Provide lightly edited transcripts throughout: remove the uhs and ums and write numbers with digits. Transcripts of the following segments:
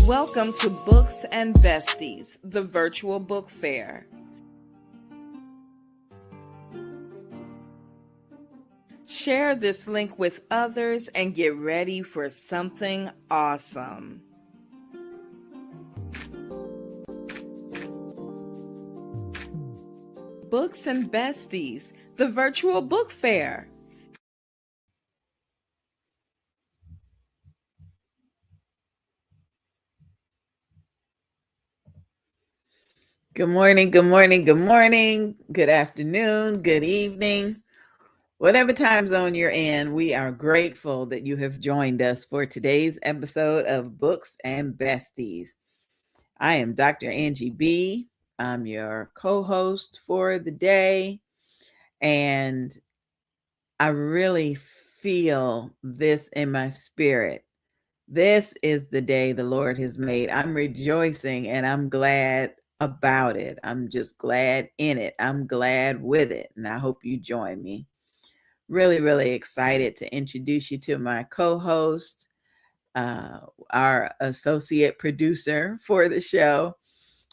Welcome to Books and Besties, the virtual book fair. Share this link with others and get ready for something awesome. Books and Besties, the virtual book fair. Good morning, good morning, good morning, good afternoon, good evening. Whatever time zone you're in, we are grateful that you have joined us for today's episode of Books and Besties. I am Dr. Angie BEE. I'm your co-host for the day, and I really feel this in my spirit. This is the day the Lord has made. I'm rejoicing and I'm glad about it. I'm just glad in it. I'm glad with it. And I hope you join me. Really, really excited to introduce you to my co-host, our associate producer for the show,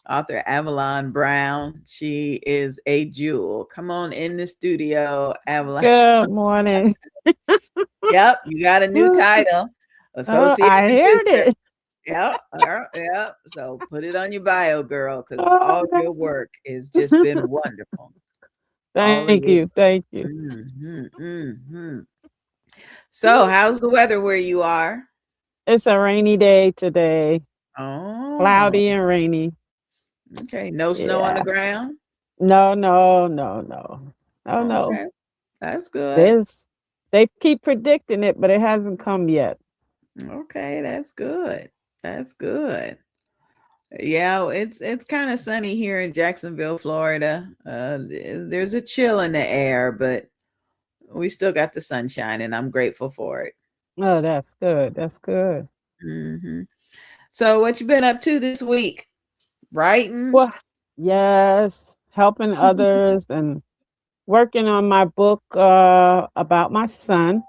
Author Avalon Brown. She is a jewel. Come on in the studio, Avalon. Good morning. Yep, you got a new title. Associate I heard producer. it. Yep. So put it on your bio, girl, because Oh, all your work has just been wonderful. Thank you. Thank you. So, how's the weather where you are? It's a rainy day today. Oh, Cloudy and rainy. okay. No snow on the ground? No. Okay. That's good. They keep predicting it, but it hasn't come yet. Okay, that's good. That's good. Yeah, it's kind of sunny here in Jacksonville, Florida. There's a chill in the air, but we still got the sunshine, and I'm grateful for it. Oh, that's good. That's good. Mm-hmm. So, what you been up to this week? Writing? Well, yes, helping others and working on my book about my son,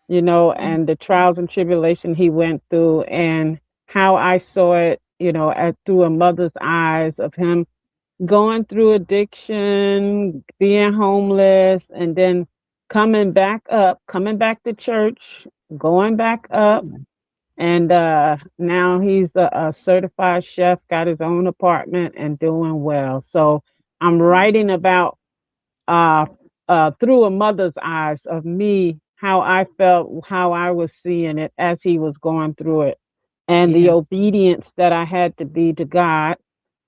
and the trials and tribulation he went through and how I saw it, through a mother's eyes of him going through addiction, being homeless, and then coming back to church, going back up. And now he's a certified chef, got his own apartment and doing well. So I'm writing about through a mother's eyes of me, how I felt, how I was seeing it as he was going through it, and the obedience that I had to be to God,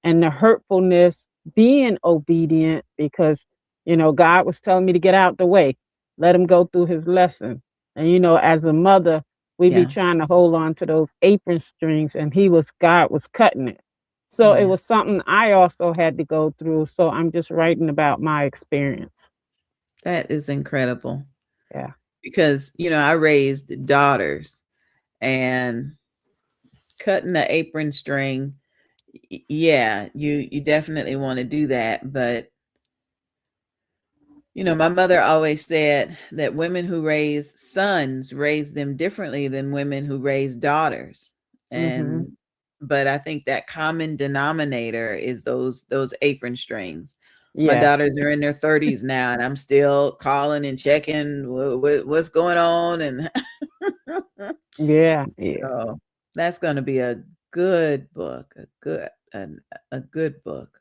and the hurtfulness being obedient because, God was telling me to get out the way, let him go through his lesson. And, as a mother, we be trying to hold on to those apron strings, and God was cutting it. So it was something I also had to go through. So I'm just writing about my experience. That is incredible. Yeah. Because, I raised daughters, and cutting the apron string, you definitely want to do that. But, my mother always said that women who raise sons raise them differently than women who raise daughters. And but I think that common denominator is those apron strings. My daughters are in their 30s now, and I'm still calling and checking what's going on. And so that's going to be a good book, a good book.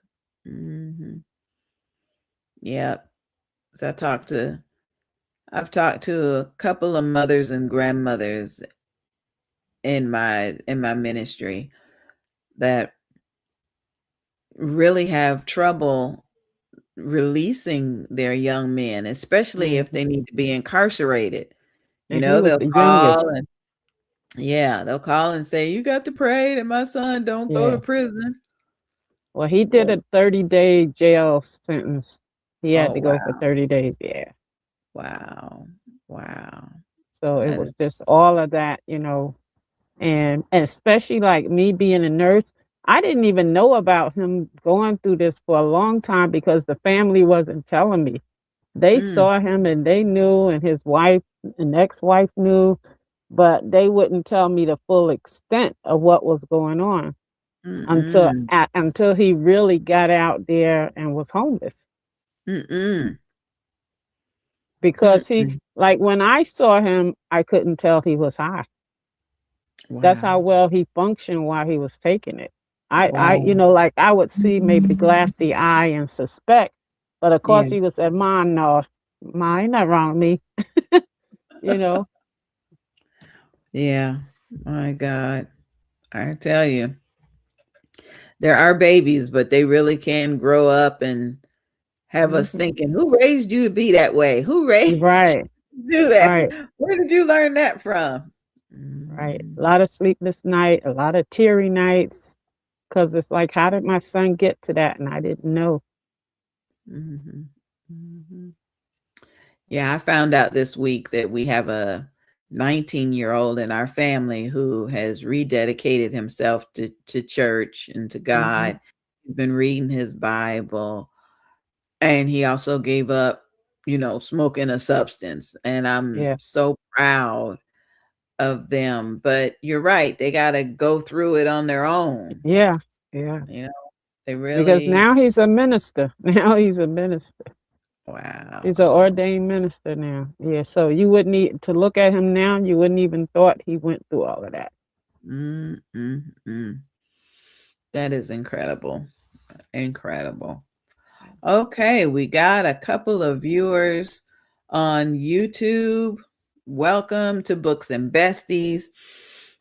Yeah. So I've talked to a couple of mothers and grandmothers in my ministry that really have trouble releasing their young men, especially if they need to be incarcerated. They'll call and they'll call and say, "You got to pray that my son don't go to prison." Well, he did a 30-day jail sentence. He had to go for 30 days. Yeah. Wow. So it was just all of that, and especially like me being a nurse, I didn't even know about him going through this for a long time because the family wasn't telling me. They saw him and they knew, and his wife and ex-wife knew, but they wouldn't tell me the full extent of what was going on Mm-mm. until he really got out there and was homeless. Mm-mm. Because he, Mm-mm. like when I saw him, I couldn't tell he was high. That's how Wow. well he functioned while he was taking it. Wow. Like I would see maybe glassy eye and suspect, but of Yeah. course he would say, "Mom, no, Ma, ain't nothing wrong with me," you know. Yeah. My God. I tell you, there are babies, but they really can grow up and have us Mhm. thinking, who raised you to be that way? Who raised Right, you to do that? right, Where did you learn that from? right. A Mhm. lot of sleepless night, a lot of teary nights, because it's like, how did my son get to that? And I didn't know. Mhm. Mhm. Yeah, I found out this week that we have a 19-year-old in our family who has rededicated himself to church and to Hmm. God. He's been reading his Bible, and he also gave up, smoking a substance. And I'm Yeah, so proud of them. But you're right, they got to go through it on their own. yeah, yeah. You know, they Because really, now he's a minister. Now he's a minister. He's an wow. ordained minister now. Yeah, so you wouldn't need to look at him now. You wouldn't even thought he went through all of that. Mm, mm, mm. That is incredible. Incredible. Okay, we got a couple of viewers on YouTube. Welcome to Books and Besties.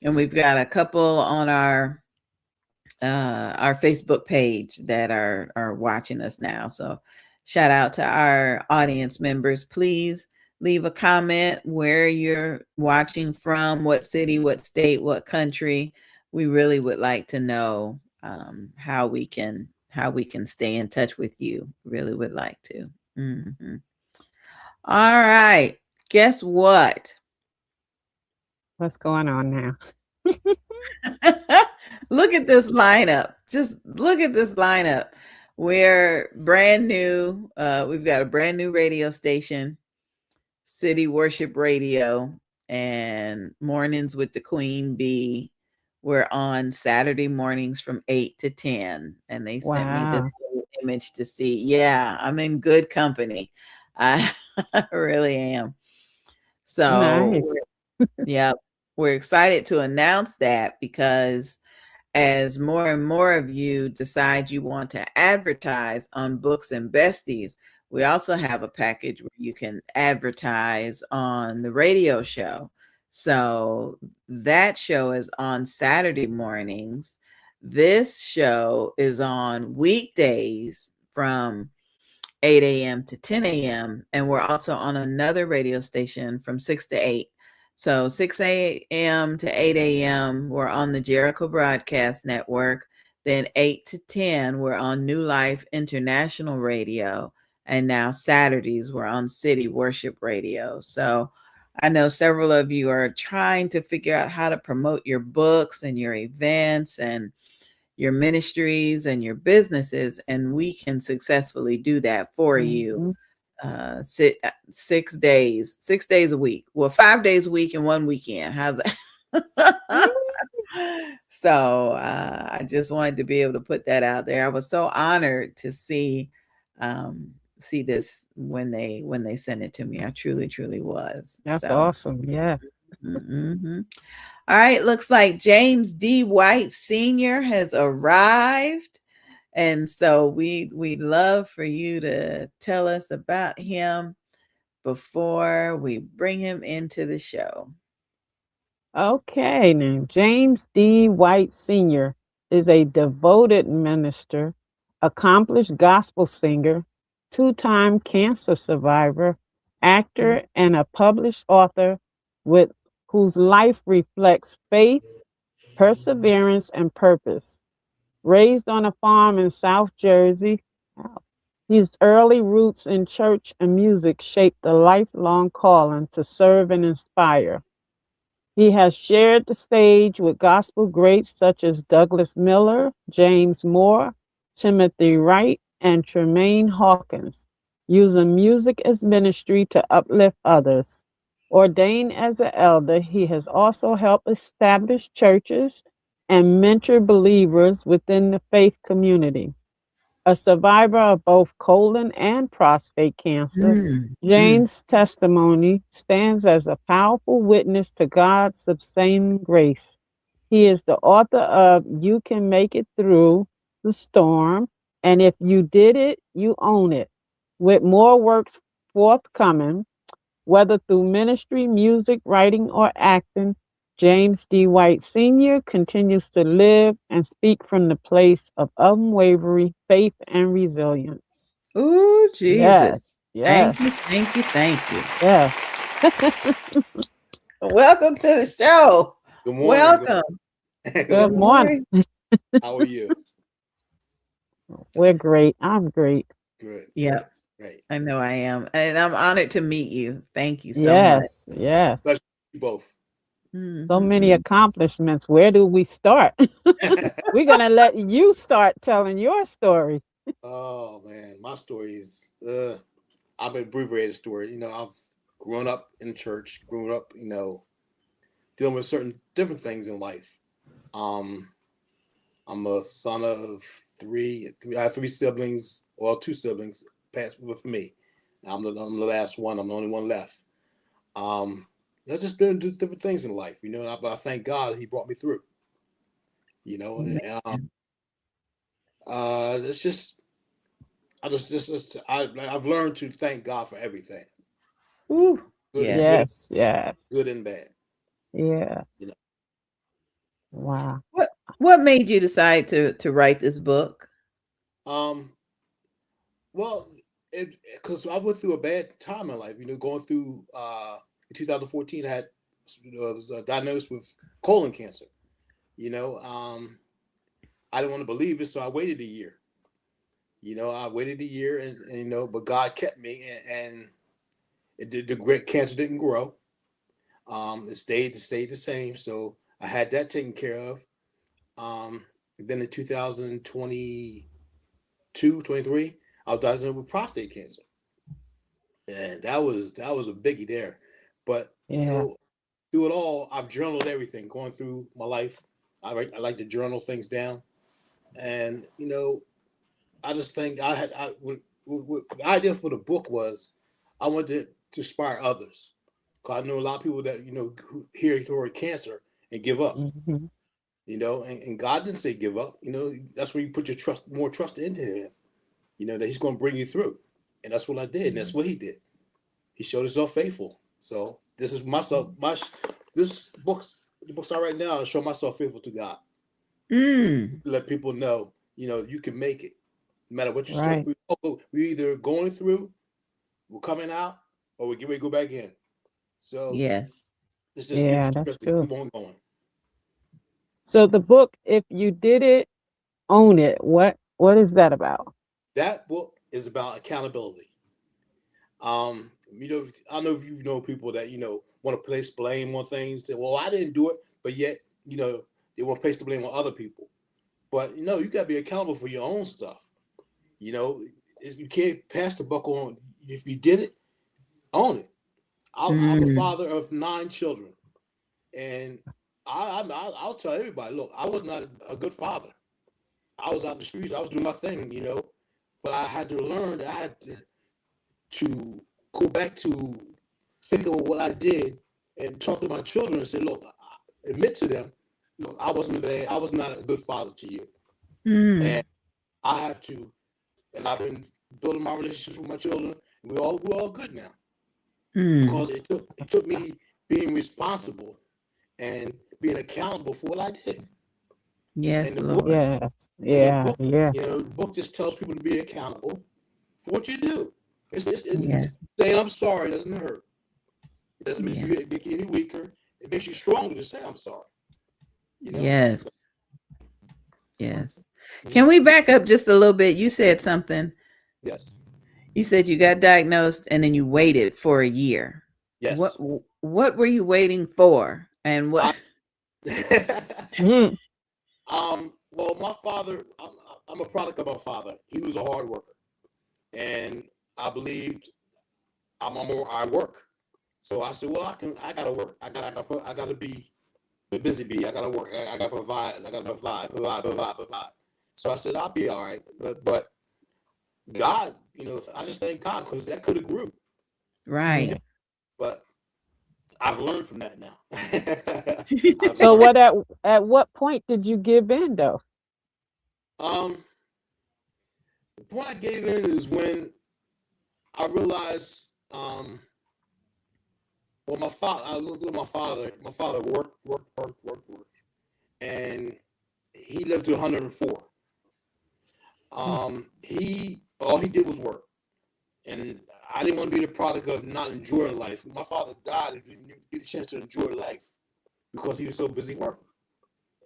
And we've got a couple on our Facebook page that are watching us now. So shout out to our audience members. Please leave a comment where you're watching from, what city, what state, what country. We really would like to know how we can stay in touch with you. Really would like to. Mhm. All right. Guess what? What's going on now? Look at this lineup. Just look at this lineup. We're brand new. We've got a brand new radio station, City Worship Radio, and Mornings with the Queen Bee. We're on Saturday mornings from 8 to 10. And they sent me this Wow. little image to see. Yeah, I'm in good company. I really am. So, Nice. yeah, we're excited to announce that because as more and more of you decide you want to advertise on Books and Besties, we also have a package where you can advertise on the radio show. So that show is on Saturday mornings. This show is on weekdays from 8 a.m. to 10 a.m. And we're also on another radio station from 6 to 8. So 6 a.m. to 8 a.m., we're on the Jericho Broadcast Network. Then 8 to 10, we're on New Life International Radio. And now Saturdays, we're on City Worship Radio. So I know several of you are trying to figure out how to promote your books and your events and your ministries and your businesses, and we can successfully do that for you. Mhm. 6 days a week. Well, 5 days a week and one weekend. How's that? So I just wanted to be able to put that out there. I was so honored to see this when they sent it to me. I truly was. That's So. awesome. Yeah. Mhm. All right, looks like James D. White Sr. has arrived. And so we'd love for you to tell us about him before we bring him into the show. Okay, now James D. White Sr. is a devoted minister, accomplished gospel singer, two-time cancer survivor, Mm, actor, and a published author with whose life reflects faith, perseverance, and purpose. Raised on a farm in South Jersey, wow, his early roots in church and music shaped a lifelong calling to serve and inspire. He has shared the stage with gospel greats such as Douglas Miller, James Moore, Timothy Wright, and Tremaine Hawkins, using music as ministry to uplift others. Ordained as an elder, he has also helped establish churches and mentor believers within the faith community. A survivor of both colon and prostate cancer, Mm, mm. James' testimony stands as a powerful witness to God's sustaining grace. He is the author of You Can Make It Through the Storm, and If You Did It, You Own It, with more works forthcoming, whether through ministry, music, writing, or acting. James D. White Sr. continues to live and speak from the place of unwavering faith and resilience. Oh, Jesus. Yes, Thank yes, you, thank you, thank you. yes. Welcome to the show. Good morning. Welcome. Good Good Good morning. morning. morning. How are you? We're great. I'm great. Good. Yeah, Great. I know I am. And I'm honored to meet you. Thank you so much. Yes, yes. Pleasure to meet you both. So many Mhm. accomplishments. Where do we start? We're going to let you start telling your story. Oh man, my story is I've been abbreviated story. I've grown up in church, grown up, dealing with certain different things in life. Um, I'm a son of I have three siblings, well, two siblings passed with me. I'm the last one. I'm the only one left. Um, I've just been doing different things in life, but I thank God He brought me through. You know, and, Amen. it's just I've learned to thank God for everything, Ooh, good, yes. good, Yes, yes, good and bad. yes. You know, Wow. What made you decide to write this book? um, well, it because I went through a bad time in life. Going through in 2014, I was diagnosed with colon cancer. You know, I didn't want to believe it, so I waited a year. I waited a year, and but God kept me, and it did. The great cancer didn't grow. It stayed the same. So I had that taken care of. Um, then in 2022, 23, I was diagnosed with prostate cancer, and that was a biggie there. But Yeah. through it all, I've journaled everything going through my life. I like to journal things down, and I just think the idea for the book was I wanted to inspire others, because I know a lot of people that who hear the word cancer and give up. Hmm. And God didn't say give up. That's when you put your more trust into Him. That He's going to bring you through, and that's what I did, and that's what He did. He showed Himself faithful. So this is myself. This books, the books I write now, I show myself faithful to God. Mm, Let people know, you can make it, no matter what Right. we're either going through, we're coming out, or we get ready to go back in. So yes. this just gives Yeah, you that's strength to true. keep on going. So the book, If You Did It, Own It, what is that about? That book is about accountability. I don't know if you know people that want to place blame on things. That, well, I didn't do it, but yet they want to place the blame on other people. But you got to be accountable for your own stuff. You know, you can't pass the buck on. If you did it, own it. I'm a Mm, father of 9 children, and I'll tell everybody, look, I was not a good father. I was out in the streets. I was doing my thing, but I had to learn that I had to go back to think of what I did and talk to my children and say, look, admit to them, look, I was not a good father to you. And mm, I have to, and I've been building my relationships with my children. We're all good now, mm. because it took me being responsible and being accountable for what I did. And Yes, the book, Lord. Yes. and the Yeah, book, yeah. the book just tells people to be accountable for what you do. It's Yes. saying I'm sorry doesn't hurt. It doesn't make Yes. you any weaker. It makes you stronger to say I'm sorry. You know. Yes. So, Yes. mhm. Can we back up just a little bit? You said something. Yes. You said you got diagnosed and then you waited for a year. What Yes. what were you waiting for? And what I, Mhm. well, my father, I'm a product of my father. He was a hard worker, and I believed I work. So I said, well, I gotta work. I gotta be the busy bee. I gotta work. I gotta provide. I gotta provide. So I said, I'll be all right. But God, I just thank God, because that could have grew. Right. But I've learned from that now. I've So learned. at what point did you give in though? Um, the point I gave in is when I realized, well, I looked at my father. My father worked, and he lived to 104. All he did was work, and I didn't want to be the product of not enjoying life. My father died and didn't get a chance to enjoy life because he was so busy working.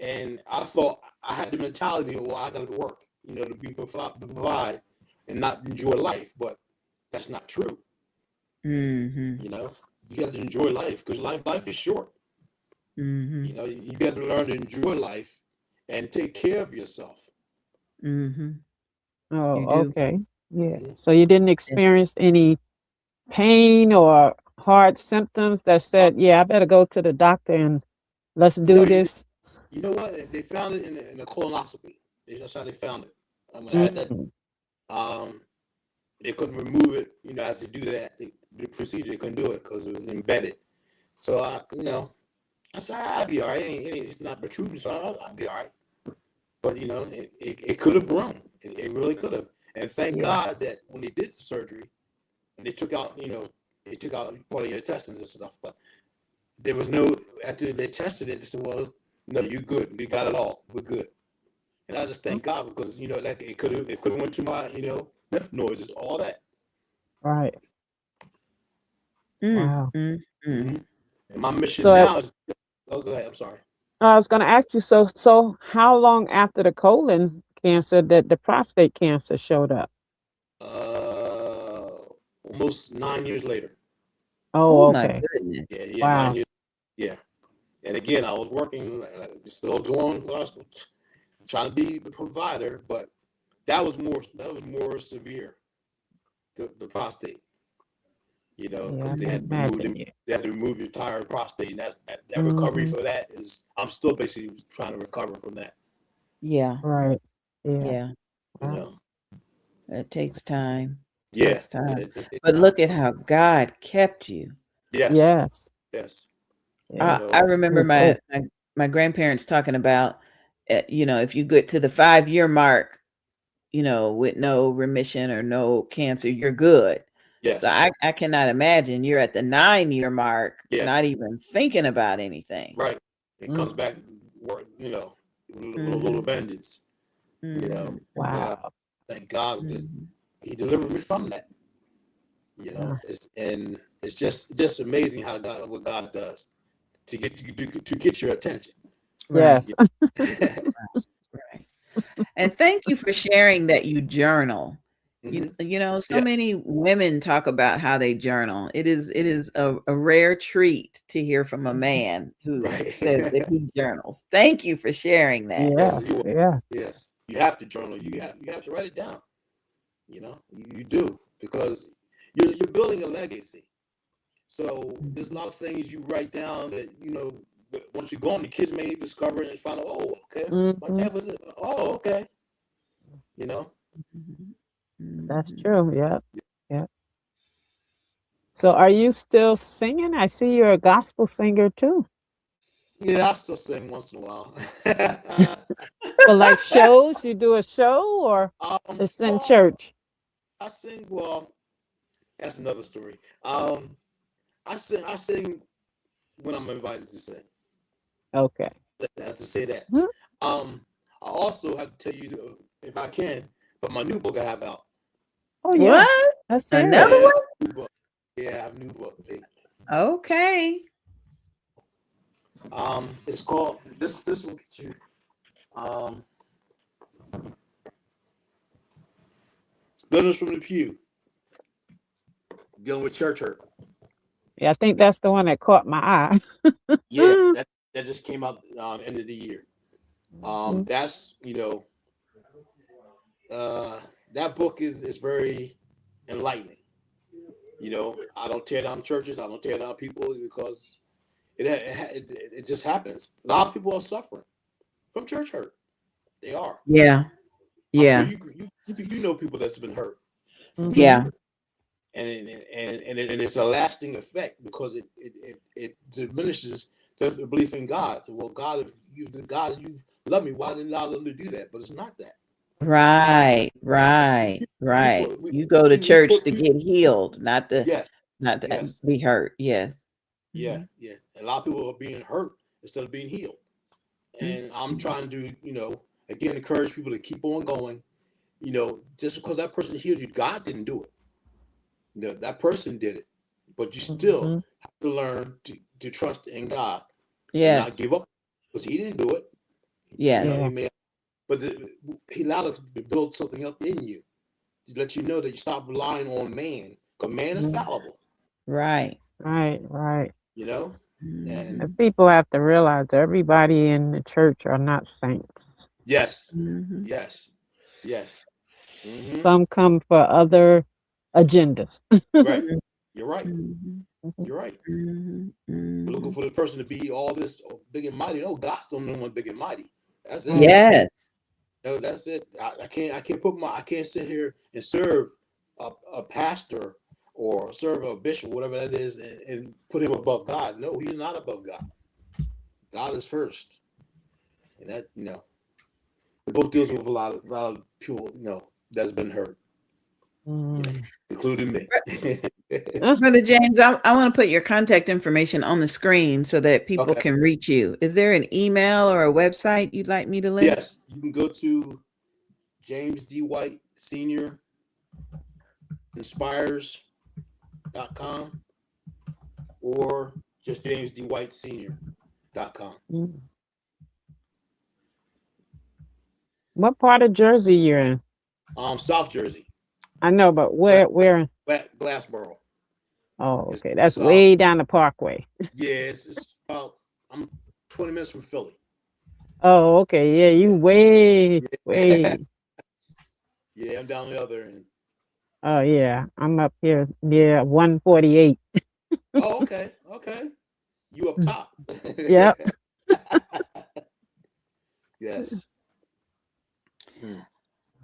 And I thought I had the mentality of, well, I got to work, to provide and not enjoy life. But that's not true. Mm-hmm. You got to enjoy life, because life is short. Mm-hmm. You got to learn to enjoy life and take care of yourself. Mm-hmm. Oh, You do. okay. Yeah. Mhm. So you didn't Yeah. experience any pain or hard symptoms that Uh, said, yeah, I better go to the doctor and let's no, do this? you know what? They found it in a colonoscopy. That's how they found it. I had that. Mm. Um, they couldn't remove it. As they do that, the procedure, they couldn't do it because it was embedded. So I said, I'll be all right. It's not protruding, so I'll be all right. But it could have grown. It really could have. And thank Yeah. God that when they did the surgery and they took out part of your intestines and stuff, but there was no, after they tested it, they said, well, no, you're good. We got it all. We're good. And I just thank God, because like it could have went to my lymph nodes, all that. Right. Wow. Mm-hmm. hmm And my mission So now is, oh, go ahead. I'm sorry. I was going to ask you, so how long after the colon cancer that the prostate cancer showed up? Uh, Almost 9 years later. Oh, Oh my okay. goodness. Yeah, Wow. 9 years. Yeah. And again, I was working, still doing what I was trying to be the provider, but that was more severe, the prostate, Yeah, because I can imagine. Yeah. they had to remove your entire prostate, and that recovery Hmm. for that is, I'm still basically trying to recover from that. Yeah. Right. Yeah. Yeah. You Wow. know, It takes time. yeah, Takes yeah, time. it But time. look at how God kept you. Yes, Yes. yes, Yeah. I uh, remember Good. Good. my grandparents talking about, if you get to the 5-year mark, with no remission or no cancer, you're good. So yes, I cannot imagine you're at the 9-year mark, yeah, not even thinking about anything. right. It Mm. comes back, work, little Mm-hmm. vengeance, Mm-hmm. but I Wow. thank God that Mm-hmm. He delivered me from that. Uh, It's just amazing what God does to get your attention. Right. yes. You Right. And thank you for sharing that you journal. hmm So Yeah, many women talk about how they journal. It is a rare treat to hear from a man who right. says that he journals. Thank you for sharing that. Yes, Yes. Yeah. yes. You have to journal. You have to write it down. You do, because you're building a legacy. So there's a lot of things you write down that once you go on, the kids may discover it and find out. Oh, okay, my Hmm. dad was it. Oh, okay. You know. Mhm. That's Mhm. true. Yep. Yep. So are you still singing? I see you're a gospel singer too. Yeah, I still sing once in a while. For like shows, you do a show or it's in Well, church? I sing. Well, that's another story. I sing when I'm invited to sing. Okay. I have to say that. Mhm. I also have to tell you, if I can, but my new book I have out. Oh yeah. What? Let's hear it. Another Yeah, one? new book. Yeah, I have a new book. Okay. It's called this will get you. Um, Splinters from the Pew, dealing with church hurt. Yeah, I think that's the one that caught my eye. Yeah, that just came out end of the year. Mhm. That's uh, that book is very enlightening. You know, I don't tear down churches. I don't tear down people because it just happens. A lot of people are suffering from church hurt. They are. Yeah. I'm sure Yeah. you know people that's been hurt from church Yeah. hurt, and it's a lasting effect because it diminishes the belief in God. Well, God, you've loved me. Why didn't you allow them to do that? But it's not that. Right. You go to We church put to get healed, not to yes, not to yes, be hurt. Yes. yeah, Mhm. yeah. A lot of people are being hurt instead of being healed. And I'm Mhm. trying to, again, encourage people to keep on going. Just because that person healed you, God didn't do it. That person did it. But you still Mm-hmm. have to learn to trust in God and not Yes. give up because He didn't do it. Yes. Yeah. He may, but He allowed us to build something up in you to let you know that you stop relying on man because man is Mhm. fallible. Right. Right. You know, and And Mhm. people have to realize everybody in the church are not saints. yes, Mhm. yes, yes. Hmm. Some come for other agendas. Right. You're right. Mhm. Mhm. You're right. Mhm. We're looking Mhm. for the person to be all this big and mighty. No, God's the only one big and mighty. That's it. Right. Yes. No, that's it. I can't sit here and serve a pastor or serve a bishop, whatever that is, and put him above God. No, he's not above God. God is first, and that the book deals with a lot of people that's been hurt, Mm. including me. Brother James, I want to put your contact information on the screen so that people Okay. can reach you. Is there an email or a website you'd like me to list? Yes, you can go to James D. White Senior Inspires.com or just jamesdwhitesenior.com. Mm. What part of Jersey you're in? South Jersey, I know, but Gla- where? Glassboro. Oh, It's, okay. That's it's way down the parkway. yeah, it's about I'm 20 minutes from Philly. Oh, okay. Yeah, you Yeah, yeah, way. yeah. I'm down the other end. Oh, yeah. I'm up here near 148. Oh, okay, okay. You up top? Yep. Yes. Hmm.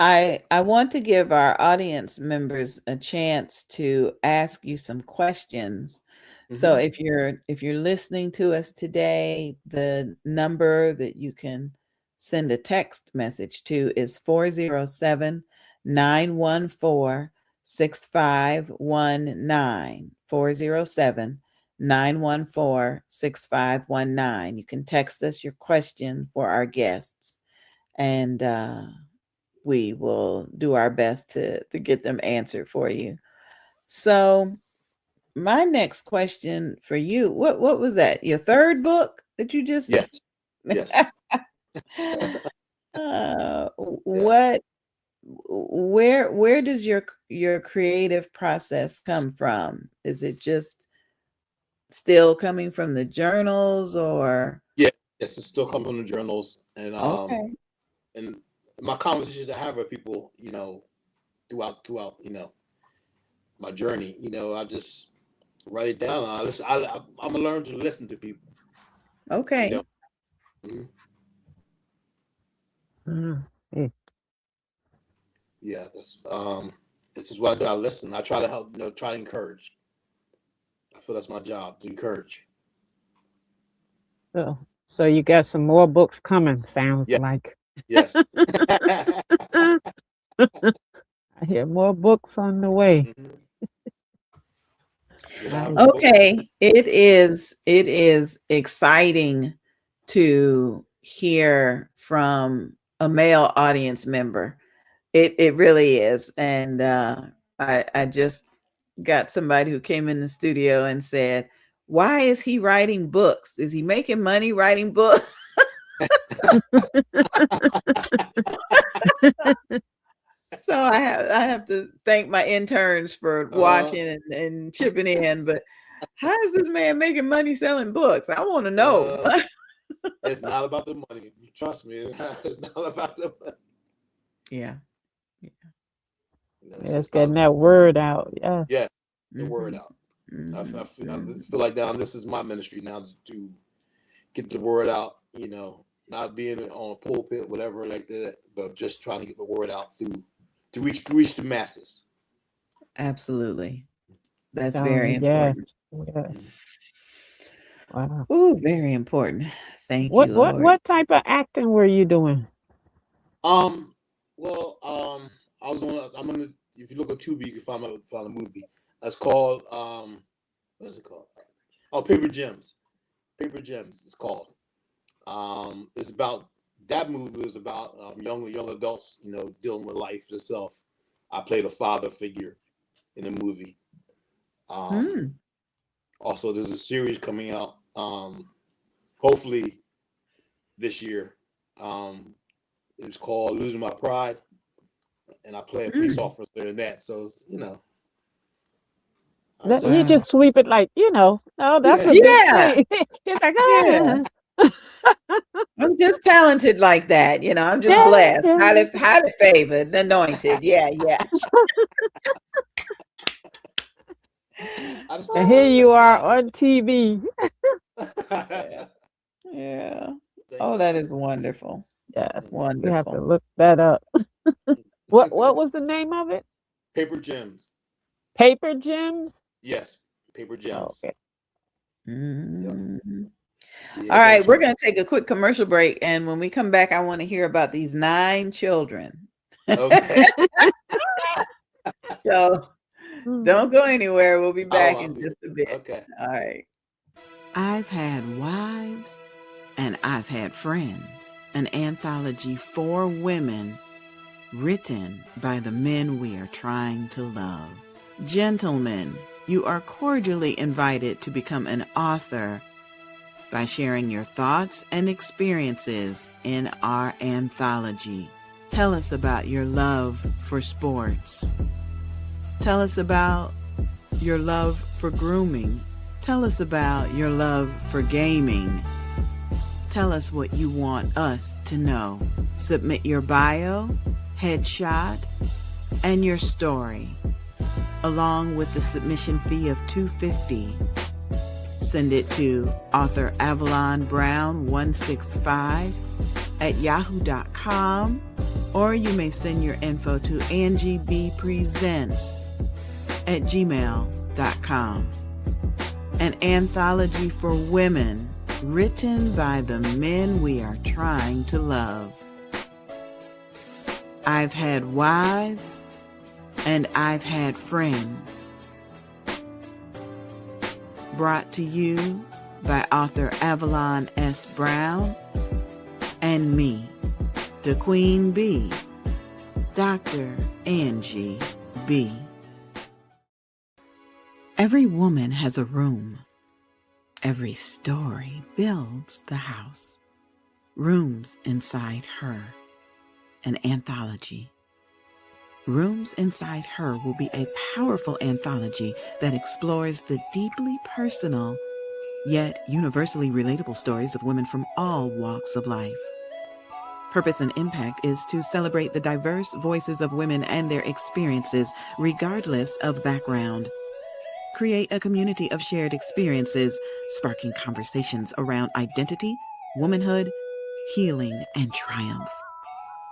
I want to give our audience members a chance to ask you some questions. So Mm-hmm. if you're listening to us today, the number that you can send a text message to is 407-914-6519. 407-914-6519. You can text us your question for our guests, and we will do our best to get them answered for you. So my next question for you, what was that? Your third book that you just Yes. Yes. Yes. what where does your creative process come from? Is it just still coming from the journals or Yeah. Yes. It still comes from the journals okay. and my conversations I have with people, throughout, my journey. I just write it down. I listen. I'm gonna learn to listen to people. You know. Okay. Mhm. Mm. Yeah. Yeah. This is what I do. I listen. I try to help. Try to encourage. I feel that's my job to encourage. So you got some more books coming, sounds Yeah. like. Yes. I hear more books on the way. Mhm. Yeah. I have Nice. a book. Okay. It is exciting to hear from a male audience member. It really is. And I just got somebody who came in the studio and said, "Why is he writing books? Is he making money writing books?" So I have to thank my interns for uh, watching and chipping in. But how is this man making money selling books? I want to know. uh, it's not about the money. Trust me. It's not about the money. Yeah. It's Yes, just getting about that word out. Yeah. yeah. the word out. I feel like now this is my ministry now to get the word out, not being on a pulpit, whatever like that, but just trying to get the word out to reach the masses. Absolutely. That's very important. Yeah. Wow. Oh, very important. Thank you, Lord. What type of acting were you doing? Well, I was on. I'm gonna. If you look at Tubi, you can find a movie. It's called what is it called? Oh, Paper Gems. Paper Gems. It's called. It's about that movie is about young adults, dealing with life itself. I played a father figure in the movie. Also, there's a series coming out. Hopefully this year. It's called Losing My Pride, and I play a police officer in that. So it's, you just sweep it like, oh, that's a big thing. It's like, I'm just talented like that. I'm just blessed, highly favored, anointed. Yeah. And here you are on TV. Yeah. Oh, that is wonderful. Yes, wonderful. You have to look that up. What was the name of it? Paper Gems. Paper Gems? Yes, Paper Gems. Okay. Mm-hmm. All right, we're going to take a quick commercial break, and when we come back, I want to hear about these 9 children. Okay. So don't go anywhere. We'll be back in just a bit. Okay. All right. I've had wives and I've had friends. An anthology for women written by the men we are trying to love. Gentlemen, you are cordially invited to become an author by sharing your thoughts and experiences in our anthology. Tell us about your love for sports. Tell us about your love for grooming. Tell us about your love for gaming. Tell us what you want us to know. Submit your bio, headshot, and your story, along with the submission fee of $250. Send it to Author Avalon Brown 165 at yahoo.com, or you may send your info to Angie BEE Presents at gmail.com. An anthology for women written by the men we are trying to love. I've had wives and I've had friends. Brought to you by Author Avalon S. Brown and me, the Queen Bee, Dr. Angie BEE. Every woman has a room. Every story builds the house. Rooms Inside Her, an anthology. Rooms Inside Her will be a powerful anthology that explores the deeply personal, yet universally relatable stories of women from all walks of life. Purpose and impact is to celebrate the diverse voices of women and their experiences, regardless of background. Create a community of shared experiences, sparking conversations around identity, womanhood, healing, and triumph.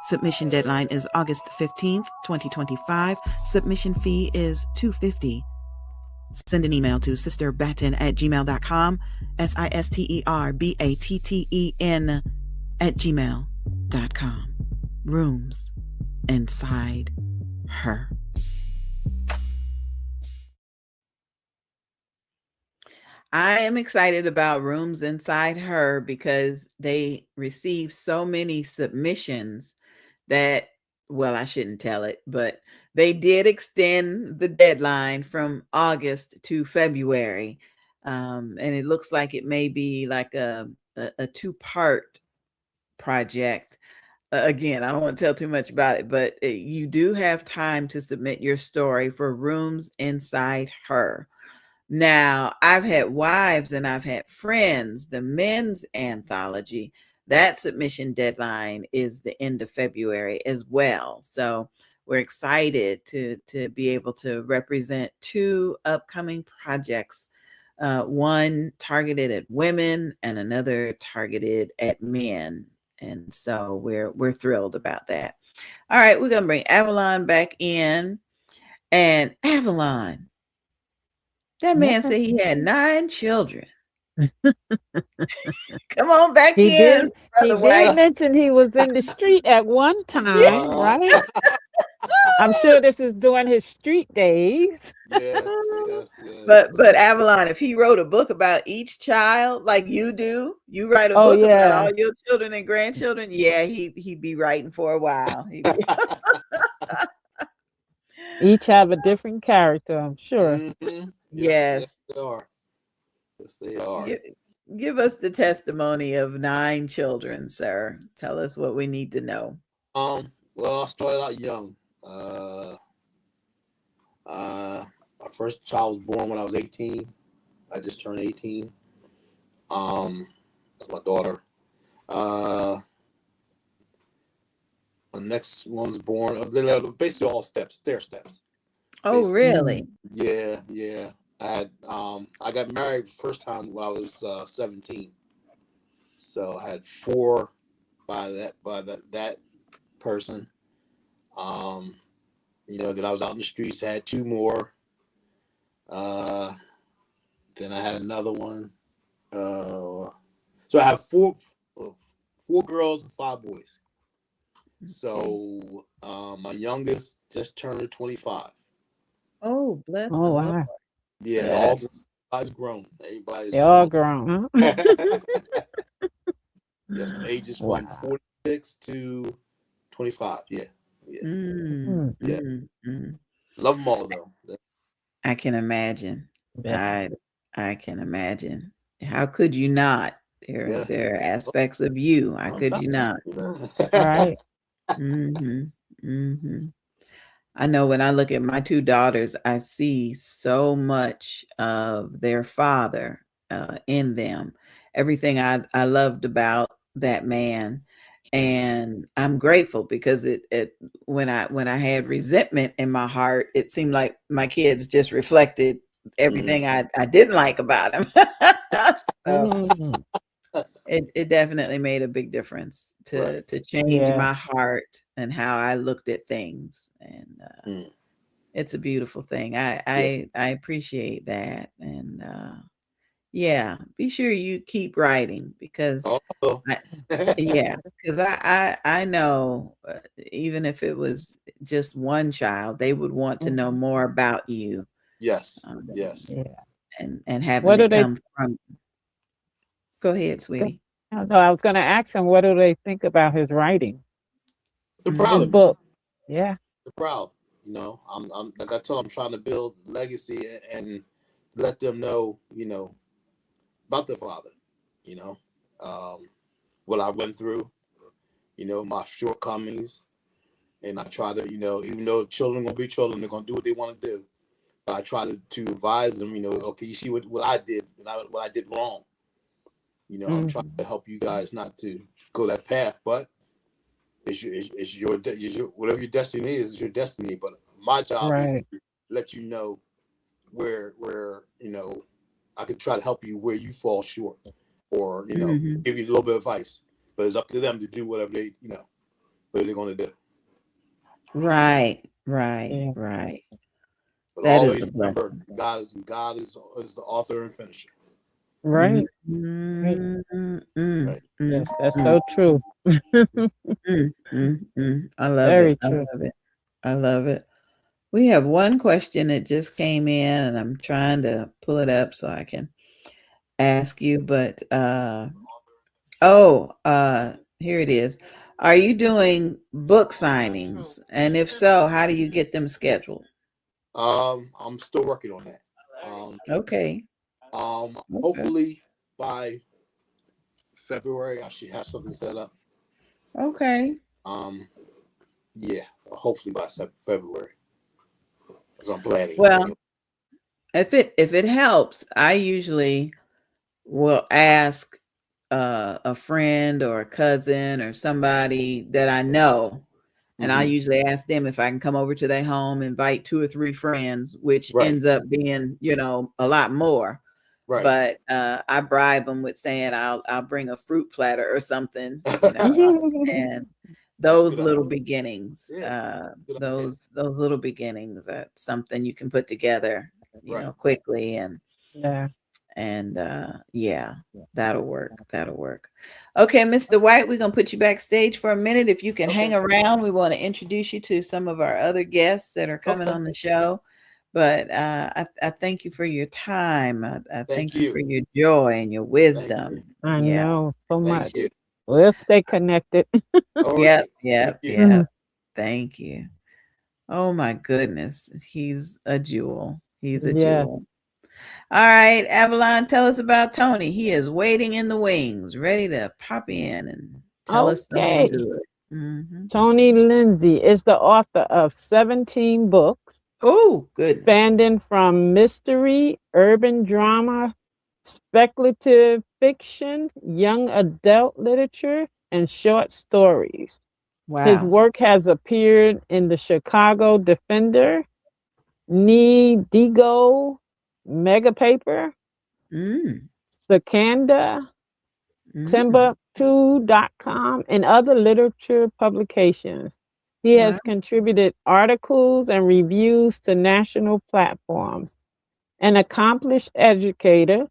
Submission deadline is August 15th, 2025. Submission fee is $250. Send an email to sisterbatten@gmail.com, sisterbatten @gmail.com. Rooms Inside Her. I am excited about Rooms Inside Her because they received so many submissions that, well, I shouldn't tell it, but they did extend the deadline from August to February. And it looks like it may be like a 2-part project. Again, I don't want to tell too much about it, but you do have time to submit your story for Rooms Inside Her. Now, I've had wives and I've had friends, the men's anthology. That submission deadline is the end of February as well. So we're excited to be able to represent two upcoming projects. One targeted at women and another targeted at men. And so we're thrilled about that. All right, we're gonna bring Avalon back in. And Avalon, that man said he had 9 children. Come on back He in, did. He Brother did White. mention he was in the street at one time, Uh, right? I'm sure this is during his street days. yes, yes, yes. But Avalon, if he wrote a book about each child like you do, you write a Oh book about yeah, all your children and grandchildren. Yeah, he'd be writing for a while. each have a different character, I'm sure. Yes, yes, Yes. they are. Yes, they are. Give us the testimony of 9 children, sir. Tell us what we need to know. Well, I started out young. My first child was born when I was 18. I just turned 18. That's my daughter. The next one's born. They're basically all stair steps. Oh, Basically. really? Yeah. I got married first time when I was 17. So I had 4 by that person. Then I was out in the streets. I had 2 more. Then I had another one. So I have 4 girls and 5 boys. So my youngest just turned 25. Oh, bless Oh the Lord. wow, Yeah, Yes. everybody's grown. Everybody's they all grown. grown, huh? Yes, my ages from Wow. 46 to 25. Yeah. Mm, Love them all though. I can imagine. yeah. I can imagine. How could you not? Yeah. There are aspects of you. How could you not? Right. I know when I look at my 2 daughters, I see so much of their father in them. Everything I loved about that man, and I'm grateful because it when I had resentment in my heart, it seemed like my kids just reflected everything I didn't like about him. So Mm, it definitely made a big difference Right. to change yeah. my heart and how I looked at things, and it's a beautiful thing. I appreciate that, and yeah, be sure you keep writing because Oh. yeah, because I know even if it was just one child, they would want to know Mhm. more about you, Yes. um, Yes. Yeah. and having What do it they come from. Go ahead, go sweetie. no, I was gonna ask him what do they think about his writing, They're proud his of me. book? Yeah. They're proud. I'm like I told them, I'm trying to build legacy and let them know, about their father, you know, um, what I went through, my shortcomings. And I try to, even though children gonna be children, they're gonna do what they want to do. But I try to advise them, okay, you see what I did and what I did wrong. I'm trying to Mhm. help you guys not to go that path, but it's your whatever your destiny is your destiny. But my job is Right. to let you know where I could try to help you where you fall short, or Mhm. give you a little bit of advice. But it's up to them to do whatever what they're going to do. Right, Yeah. right. But That is always a remember, blessing. God is the author and finisher. Right. Right. Mm, mm, mm, Right. mm, Yes, that's mm, so true. I love it. Very I true. love it. I love it. We have one question that just came in, and I'm trying to pull it up so I can ask you, but here it is. Are you doing book signings? And if so, how do you get them scheduled? I'm still working on that. Okay. Okay. Hopefully by February I should have something set up. Okay. Um, yeah, hopefully by February. Because I'm planning. Well, if it helps, I usually will ask a friend or a cousin or somebody that I know, And I usually ask them if I can come over to their home, invite 2 or 3 friends, which Right. ends up being, a lot more. Right. But I bribe them with saying I'll bring a fruit platter or something, and those little beginnings, those little beginnings, that's something you can put together, quickly, and Yeah. yeah, that'll work. That'll work. Okay, Mr. White, we're gonna put you backstage for a minute. If you can hang around, we want to introduce you to some of our other guests that are coming on the show. But I thank you for your time. I thank you for your joy and your wisdom. I Yeah, know so much. you. We'll stay connected. yep, Thank you. Mhm. Thank you. Oh my goodness, he's a jewel. He's a Yeah. jewel. All right, Avalon, tell us about Tony. He is waiting in the wings, ready to pop in and tell us something Okay. good. Mm-hmm. Tony Lindsay is the author of 17 books, Oh, goodness. spanning from mystery, urban drama, speculative fiction, young adult literature, and short stories. His Wow. work has appeared in the Chicago Defender, Digo, Mega Paper, Mm, Sakanda, mm, Timbuktu.com, and other literature publications. He wow. has contributed articles and reviews to national platforms. An accomplished educator,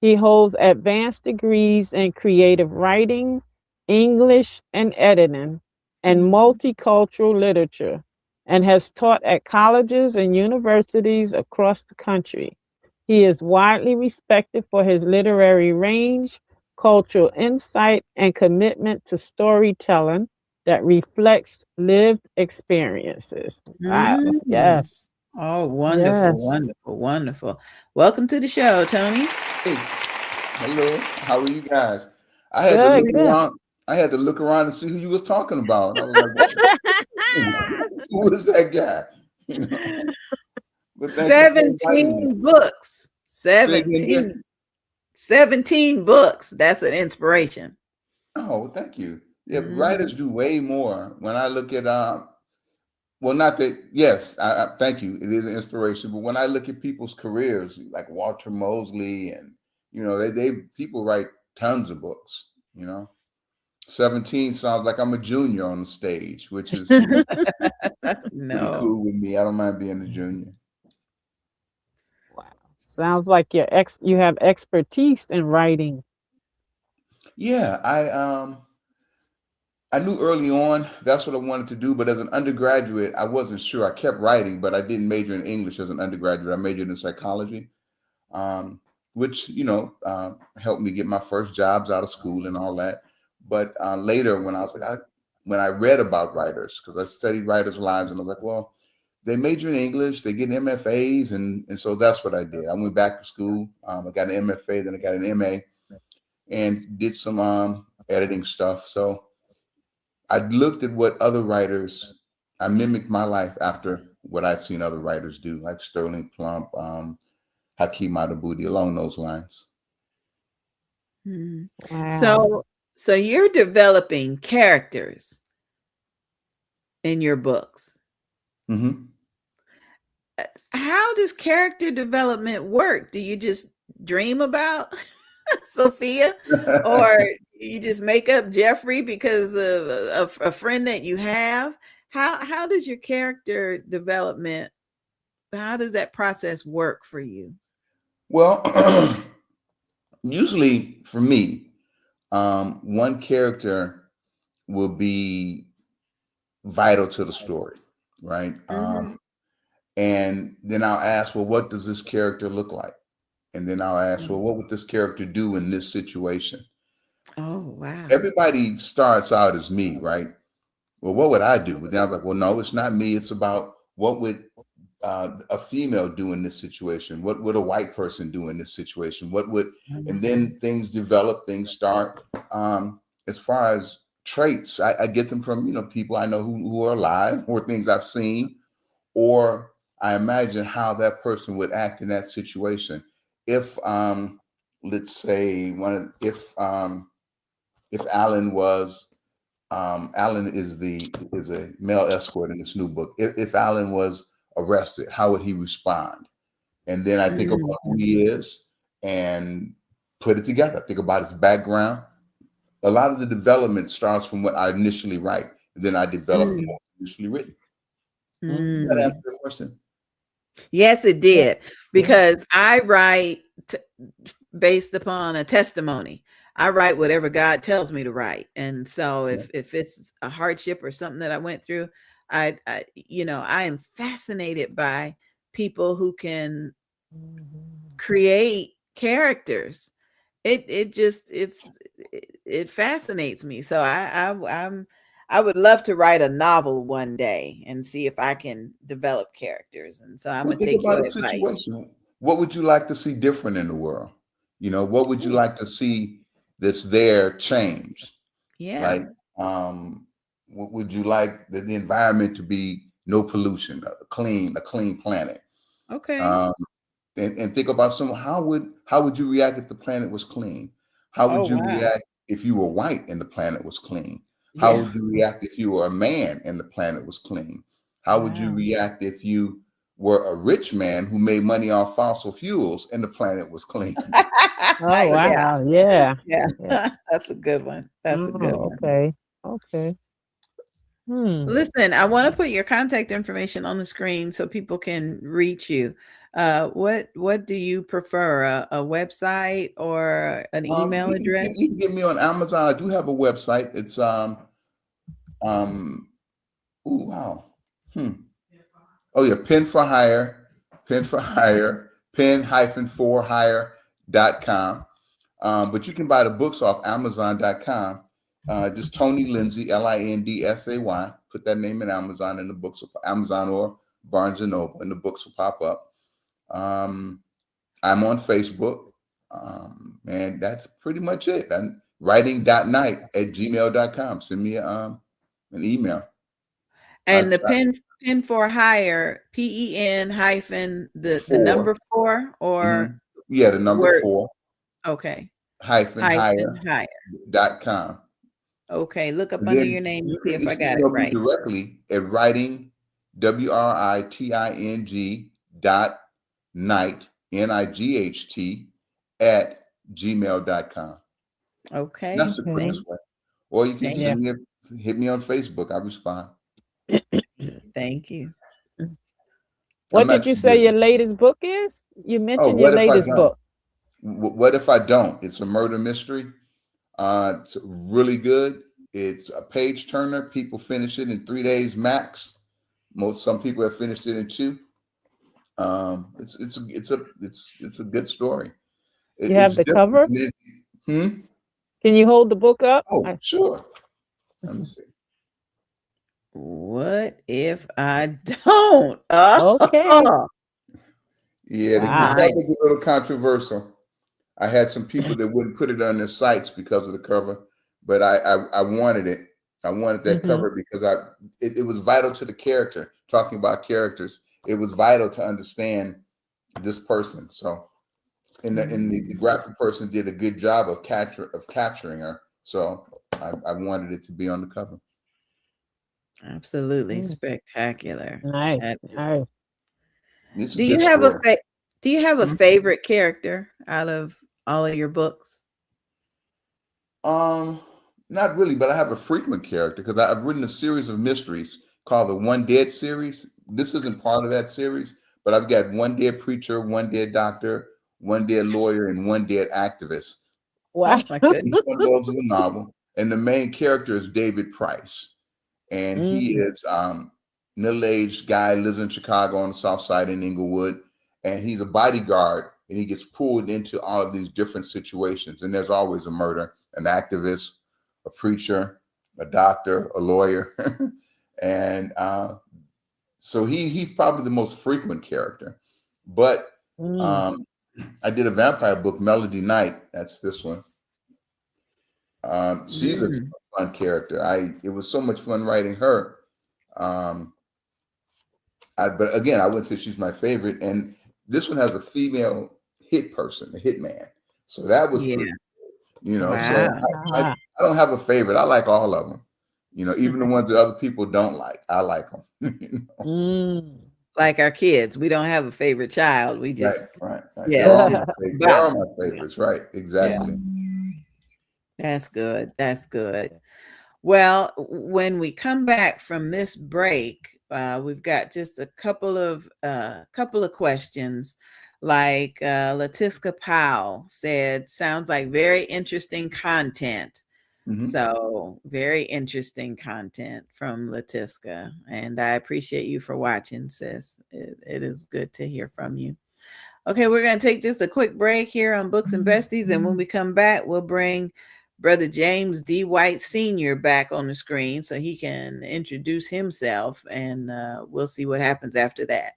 he holds advanced degrees in creative writing, English and editing, and Mhm. multicultural literature, and has taught at colleges and universities across the country. He is widely respected for his literary range, cultural insight, and commitment to storytelling that reflects lived experiences. Wow. Mm. Yes. Oh, wonderful, Yes. wonderful, wonderful. Welcome to the show, Tony. Hey, hello. How are you guys? I had to Good, look good. around. I had to look around and see who you was talking about. I was like, who is that guy? You know. But thank you for inviting me. 17 books. Say again, dear. 17 books. That's an inspiration. Oh, thank you. Yeah, Mhm. writers do way more. When I look at well, not that. Yes, I thank you. It is an inspiration. But when I look at people's careers, like Walter Mosley, and they people write tons of books. 17 sounds like I'm a junior on the stage, which is pretty No. cool with me. I don't mind being a junior. Wow. Sounds like you have expertise in writing. Yeah, I knew early on that's what I wanted to do, but as an undergraduate, I wasn't sure. I kept writing, but I didn't major in English as an undergraduate. I majored in psychology, which helped me get my first jobs out of school and all that. But later, when when I read about writers, because I studied writers' lives, and I was like, well, they major in English, they get MFAs, and so that's what I did. I went back to school. I got an MFA, then I got an MA, and did some editing stuff. So I looked at what other writers. I mimicked my life after what I'd seen other writers do, like Sterling Plump, Hakeem Adabudi, along those lines. Mhm. Wow. So you're developing characters in your books. Hmm. How does character development work? Do you just dream about Sophia, or you just make up Jeffrey because of a friend that you have? How does your character development, how does that process work for you? Well, usually for me, one character will be vital to the story, right? Mhm. And then I'll ask, well, what does this character look like? And then I'll ask, well, what would this character do in this situation? Oh, wow. Everybody starts out as me, right? Well, what would I do? But then I was like, well, no, it's not me. It's about what would a female do in this situation? What would a white person do in this situation? And then things develop, things start. As far as traits, I get them from, people I know who are alive, or things I've seen, or I imagine how that person would act in that situation. If, let's say if Alan was Alan is a male escort in this new book. If Alan was arrested, how would he respond? And then I think about who he is and put it together. Think about his background. A lot of the development starts from what I initially write, and then I develop from what initially written. Does that answer your question? Yes, it did. Yeah. Because I write based upon a testimony. I write whatever God tells me to write. And so if it's a hardship or something that I went through, I am fascinated by people who can create characters. It fascinates me. So I would love to write a novel one day and see if I can develop characters. And so I'm Well, gonna think take about your a advice. situation. What would you like to see different in the world? What would you like to see that's there change? Yeah. Like, what would you like the environment to be? No pollution, a clean planet. Okay. And think about how would you react if the planet was clean? How would you react if you were white and the planet was clean? How would you react if you were a man and the planet was clean? How would you react if you were a rich man who made money off fossil fuels and the planet was clean? Oh, wow. Yeah. That's a good one. That's a good one. Okay. Listen, I want to put your contact information on the screen so people can reach you. What do you prefer? A website or an email address? You can get me on Amazon. I do have a website. It's ooh, wow. Oh yeah, Pen for Hire, pen-for-hire.com. But you can buy the books off Amazon.com. Just Tony Lindsay, Lindsay. Put that name in Amazon, and the books will, Amazon or Barnes and Noble, and the books will pop up. I'm on Facebook, and that's pretty much it. And writing.night@gmail.com. Send me an email. And the pen for hire, PEN hyphen the number 4 or the number 4. Okay. Hyphen hire.com. Okay, look up under your name and see if I got it right. Directly at writing, WRITING.night, NIGHT @gmail.com. Okay. That's the quickest way. Or you can hit me on Facebook. I respond. Thank you. What did you say your latest book is? You mentioned your latest book. What if I don't? It's a murder mystery. It's really good. It's a page turner. People finish it in 3 days max. Some people have finished it in 2. It's a good story. You have the cover? Can you hold the book up? Oh, sure. Let me see. What if I don't? Okay. Yeah, the cover's a little controversial. I had some people that wouldn't put it on their sites because of the cover, but I wanted it. I wanted that cover because it was vital to the character. Talking about characters, it was vital to understand this person. So, the graphic person did a good job of capturing her. So I wanted it to be on the cover. Absolutely spectacular. Nice. Do you have a favorite character out of all of your books? Not really, but I have a frequent character because I've written a series of mysteries called the One Dead series. This isn't part of that series, but I've got one dead preacher, one dead doctor, one dead lawyer, and one dead activist. Wow. Oh my goodness. Each one of those is a novel, and the main character is David Price, and he is middle-aged guy, lives in Chicago on the South Side in Inglewood, and he's a bodyguard, and he gets pulled into all of these different situations, and there's always a murder, an activist, a preacher, a doctor, a lawyer, and so he's probably the most frequent character. But I did a vampire book, Melody Knight. That's this one. She's a fun character. It was so much fun writing her. But again, I wouldn't say she's my favorite. And this one has a female hit person, a hitman. So that was pretty, Wow. So I don't have a favorite. I like all of them. You know, even the ones that other people don't like, I like them. You know? Like our kids, we don't have a favorite child. We just, Right. yeah, They're all just my favorites. They're all about. my favorites. Right. Exactly. That's good. That's good. Well, when we come back from this break, we've got just a couple of questions. Like Latiska Powell said, sounds like very interesting content. So very interesting content from Latiska, and I appreciate you for watching, sis. It is good to hear from you. Okay, we're going to take just a quick break here on Books and Besties, and when we come back, we'll bring Brother James D. White Sr. back on the screen so he can introduce himself, and we'll see what happens after that.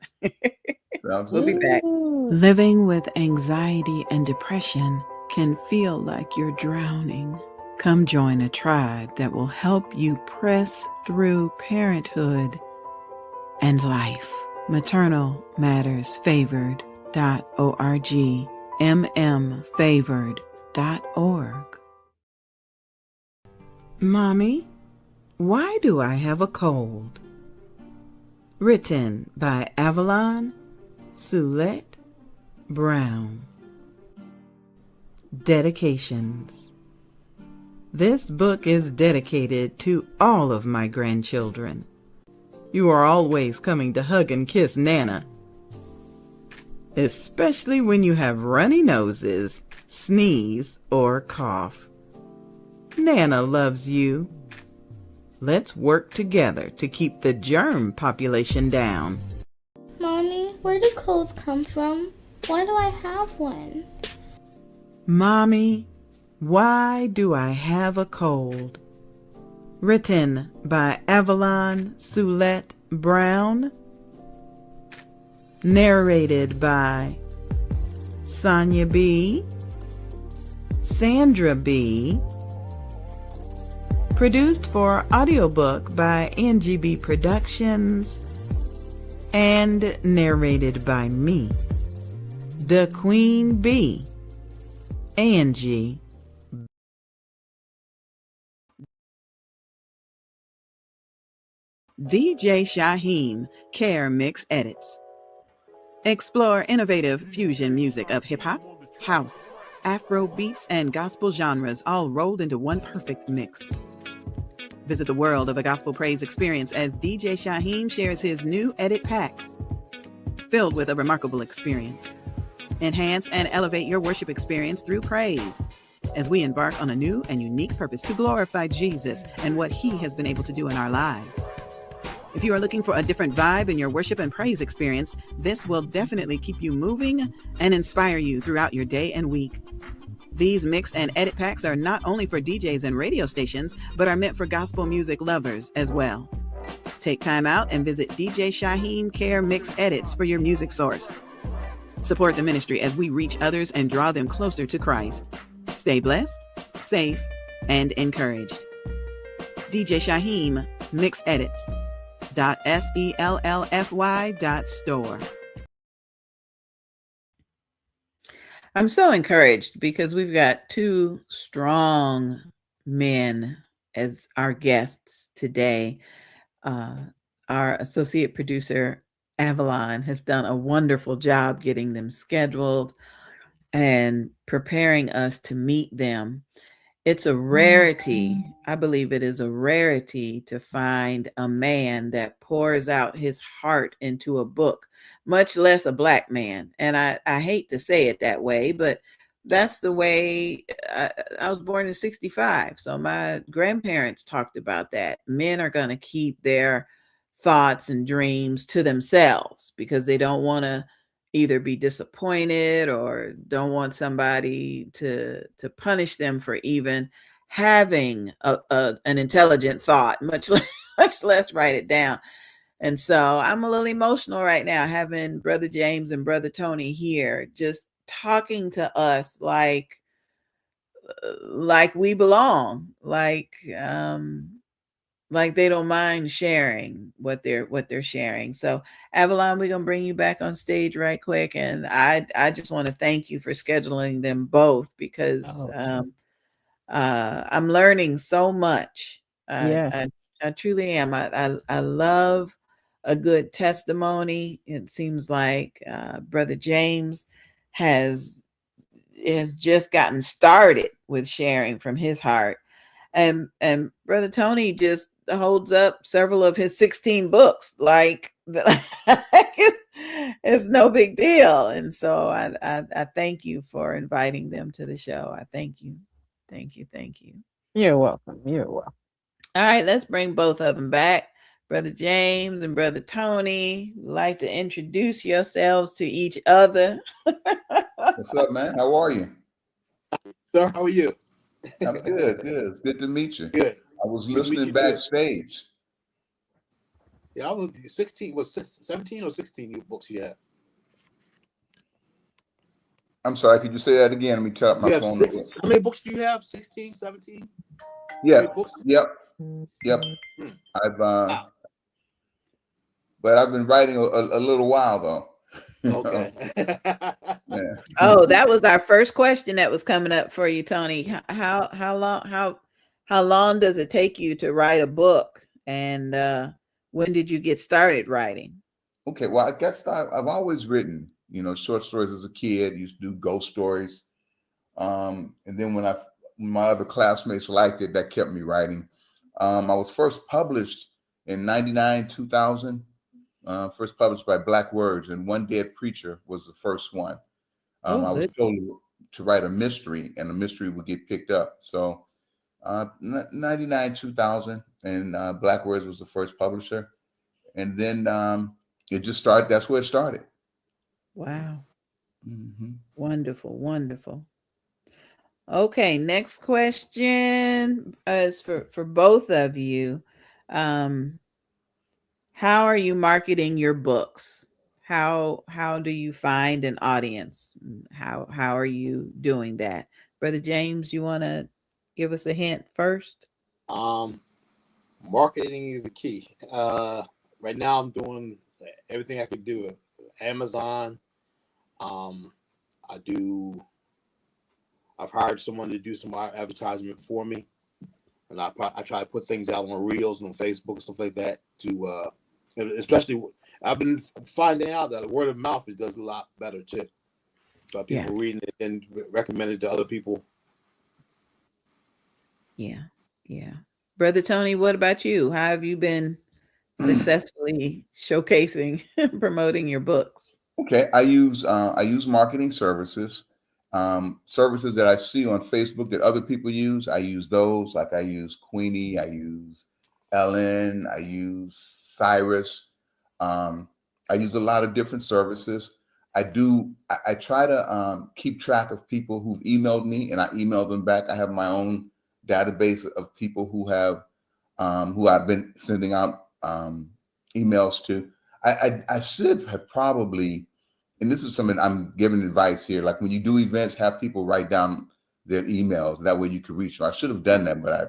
We'll be back. Living with anxiety and depression can feel like you're drowning. Come join a tribe that will help you press through parenthood and life. maternalmattersfavored.org, mmfavored.org. Mommy, why do I have a cold? Written by Avalon Soulette Brown. Dedications. This book is dedicated to all of my grandchildren. You are always coming to hug and kiss Nana, especially when you have runny noses, sneeze, or cough. Nana loves you. Let's work together to keep the germ population down. Mommy, where do colds come from? Why do I have one? Mommy, why do I have a cold? Written by Avalon Soulette Brown. Narrated by Sonia B., Sandra B., produced for audiobook by Angie BEE Productions, and narrated by me, the Queen Bee, Angie. DJ Shaheem Care Mix Edits. Explore innovative fusion music of hip-hop, house, Afro beats, and gospel genres all rolled into one perfect mix. Visit the world of a gospel praise experience as DJ Shaheem shares his new edit packs, filled with a remarkable experience. Enhance and elevate your worship experience through praise as we embark on a new and unique purpose to glorify Jesus and what he has been able to do in our lives. If you are looking for a different vibe in your worship and praise experience, this will definitely keep you moving and inspire you throughout your day and week. These mix and edit packs are not only for DJs and radio stations, but are meant for gospel music lovers as well. Take time out and visit DJ Shaheem Care Mix Edits for your music source. Support the ministry as we reach others and draw them closer to Christ. Stay blessed, safe, and encouraged. DJ Shaheem Mix Edits. .sellfy.store. I'm so encouraged because we've got two strong men as our guests today. Our associate producer, Avalon, has done a wonderful job getting them scheduled and preparing us to meet them. It's a rarity. I believe it is a rarity to find a man that pours out his heart into a book, much less a Black man. And I hate to say it that way, but that's the way. I was born in 65. So my grandparents talked about that. Men are going to keep their thoughts and dreams to themselves because they don't want to either be disappointed or don't want somebody to punish them for even having an intelligent thought, much less write it down. And so I'm a little emotional right now having Brother James and Brother Tony here, just talking to us like we belong, like they don't mind sharing what they're sharing. So Avalon, we're gonna bring you back on stage right quick, and I just want to thank you for scheduling them both because I'm learning so much. Yes. I truly am. I love a good testimony. It seems like Brother James has just gotten started with sharing from his heart, and Brother Tony just holds up several of his 16 books like it's no big deal. And so I thank you for inviting them to the show. I thank you, thank you. You're welcome. You're welcome. All right, let's bring both of them back. Brother James and Brother Tony, would like to introduce yourselves to each other. What's up, man? How are you? Sir, how are you? I'm good. Good. It's good to meet you. Good. I was Good to meet listening you too. backstage. Yeah, I was 16. Was 17 or 16 new books you have? I'm sorry. Could you say that again? Let me turn up my You have phone. six. How many books do you have? 16, 17? How Yeah. many books? Yep. Yep. I've Wow. but I've been writing a little while though. Okay. Yeah. Oh, that was our first question that was coming up for you, Tony. How long does it take you to write a book, and when did you get started writing? Okay. Well, I guess I've always written, short stories as a kid. Used to do ghost stories. And then when my other classmates liked it, that kept me writing. I was first published in 99, 2000. First published by Black Words, and One Dead Preacher was the first one. Oh, I was good. told to write a mystery, and the mystery would get picked up. So 99, 2000, and Black Words was the first publisher. And then it just started. That's where it started. Wow. Mm-hmm. Wonderful, wonderful. Okay, next question is for both of you. Um, how are you marketing your books? How do you find an audience? How are you doing that? Brother James, you want to give us a hint first? Marketing is the key. Right now I'm doing everything I could do. Amazon. I've hired someone to do some advertisement for me, and I try to put things out on Reels and on Facebook, stuff like that. To especially, I've been finding out that word of mouth it does a lot better too. So Yeah, people reading it and recommend it to other people. yeah, yeah. Brother Tony, what about you? How have you been successfully showcasing and promoting your books? Okay, I use marketing services, services that I see on Facebook that other people use. I use those, like I use Queenie, I use Ellen, I use Cyrus. Um, I use a lot of different services. I try to keep track of people who've emailed me, and I email them back. I have my own database of people who I've been sending out emails to. I should have probably, and this is something I'm giving advice here. Like when you do events, have people write down their emails. That way you can reach them. I should have done that, but I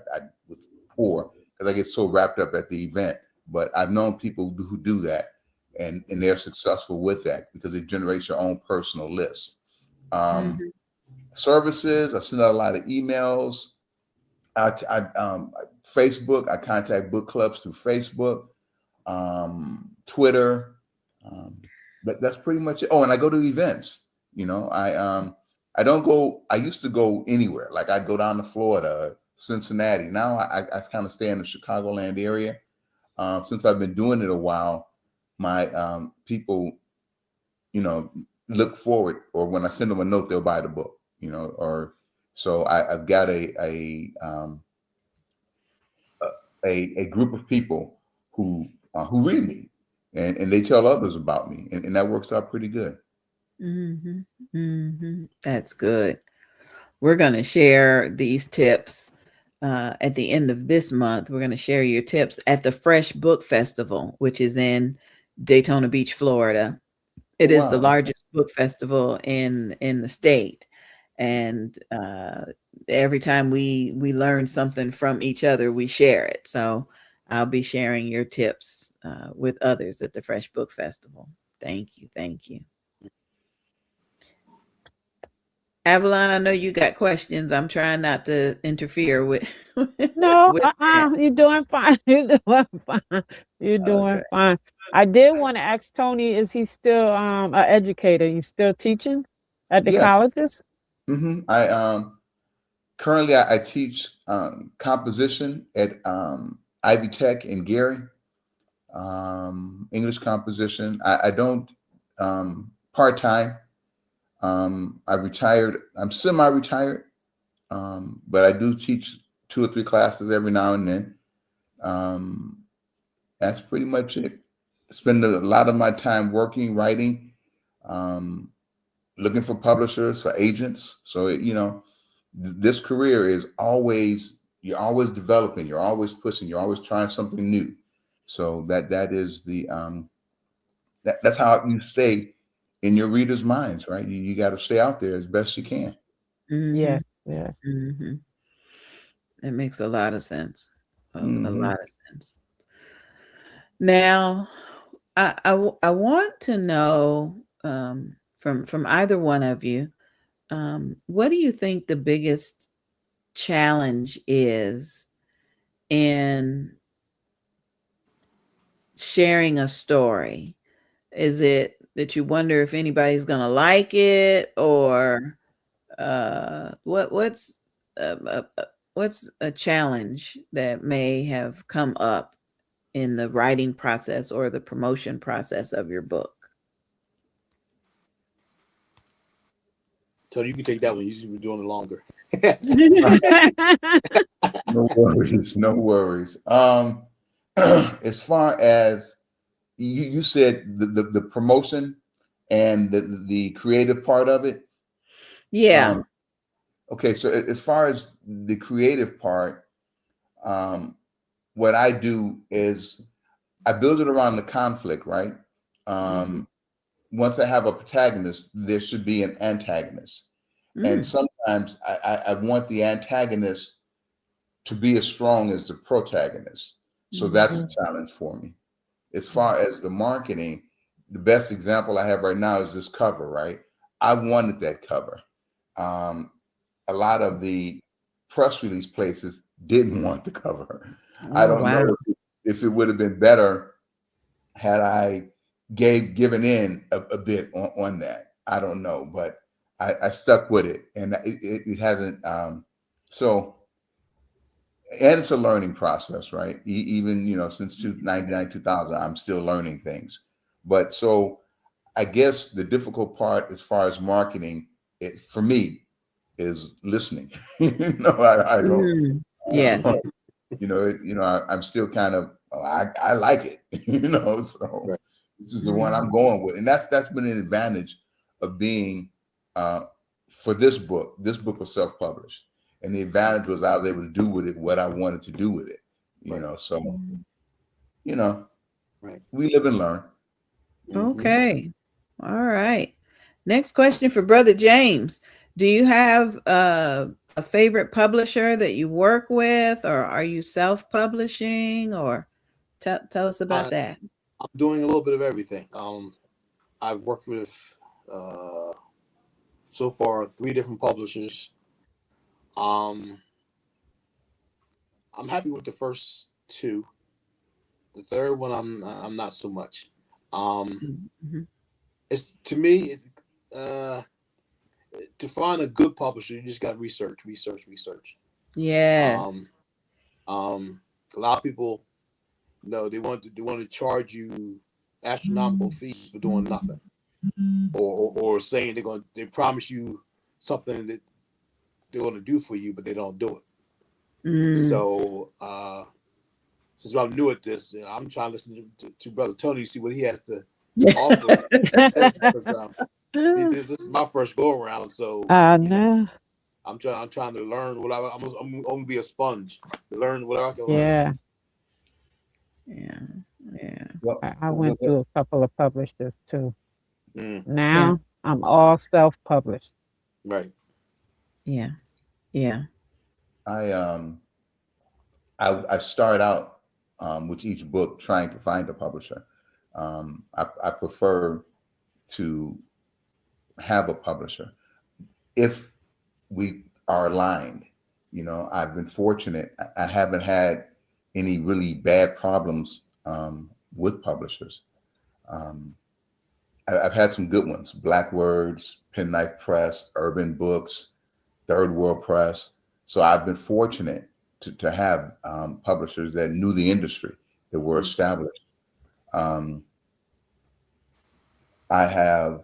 was poor because I get so wrapped up at the event. But I've known people who do that, and they're successful with that because it generates your own personal list. Um, Mhm. Services, I send out a lot of emails. Facebook, I contact book clubs through Facebook, Twitter. That's pretty much it. Oh, and I go to events. I don't go. I used to go anywhere. Like I'd go down to Florida, Cincinnati. Now I kind of stay in the Chicagoland area. Since I've been doing it a while, my people, you know, look forward, or when I send them a note, they'll buy the book. Or so I've got a group of people who read me, and they tell others about me, and that works out pretty good. Mhm. Mhm. That's good. We're going to share these tips at the end of this month. We're going to share your tips at the Fresh Book Festival, which is in Daytona Beach, Florida. Oh It is the wow. largest book festival in the state, and every time we learn something from each other, we share it. So I'll be sharing your tips with others at the Fresh Book Festival. Thank you, thank you. Avalon, I know you got questions. I'm trying not to interfere with No, with that. you're doing fine. You're doing fine. You're Okay. doing fine. I did want to ask Tony, is he still an educator? You still teaching at the Yeah. colleges? I currently I teach composition at Ivy Tech in Gary. English composition. I don't part time. I retired. I'm semi-retired, but I do teach 2 or 3 classes every now and then. That's pretty much it. Spend a lot of my time working, writing, looking for publishers, for agents. So this career is always, you're always developing, you're always pushing, you're always trying something new. So that is the that's how you stay in your readers' minds, right? You got to stay out there as best you can. Yeah, Mhm. yeah. Mhm. It makes a lot of sense. A Hmm. lot of sense. Now, I want to know from either one of you, what do you think the biggest challenge is in sharing a story? Is it that you wonder if anybody's gonna like it, or what's a challenge that may have come up in the writing process or the promotion process of your book? So you can take that one. You've been doing it longer. No worries, no worries. As far as you said, the promotion and the creative part of it. Yeah. Okay, so as far as the creative part, um, what I do is I build it around the conflict, right? Mhm. Once I have a protagonist, there should be an antagonist. And Mm. sometimes I want the antagonist to be as strong as the protagonist. So that's a Mhm. challenge for me. As far as the marketing, the best example I have right now is this cover, right? I wanted that cover. Um, a lot of the press release places didn't want the cover. I Oh, don't wow. know if it would have been better had I given in a bit on that. I don't know, but I stuck with it, and it hasn't. So, and it's a learning process, right? Even since 1999, 2000, I'm still learning things. But so I guess the difficult part as far as marketing, for me, is listening. I don't. Mm. Yes. I'm still kind of, I like it, so Right. this is the one I'm Mhm. going with. And that's been an advantage of being, uh, for this book was self-published. And the advantage was I was able to do with it what I wanted to do with it, Right. so, Mhm. you know, Right. we live and learn. Hmm. Okay. All right. Next question for Brother James. Do you have a favorite publisher that you work with, or are you self-publishing, or tell us about that? I'm doing a little bit of everything. I've worked with uh, so far 3 different publishers. Um, I'm happy with the first 2. The third one, I'm not so much. Um, Mhm. it's to me, uh, to find a good publisher, you just got to research, research, research. Yes. Um, a lot of people, they want to charge you astronomical fees for doing nothing, or saying they promise you something that they're going to do for you, but they don't do it. Mm. So since I'm new at this, I'm trying to listen to Brother Tony to see what he has to offer. Because this is my first go around, so I know. I'm trying to learn what I'm going to be a sponge to learn what I can learn. Yeah, Yeah. Yeah. Well, I went through a couple of publishers too. Mm, Yeah. Now I'm all self-published. right. Yeah. Yeah. I I start out with each book trying to find a publisher. I prefer to have a publisher. If we are aligned. You know, I've been fortunate. I haven't had any really bad problems with publishers. Um, I've had some good ones: Black Words, Penknife Press, Urban Books, Third World Press. So I've been fortunate to have publishers that knew the industry, that were established. Um, I have,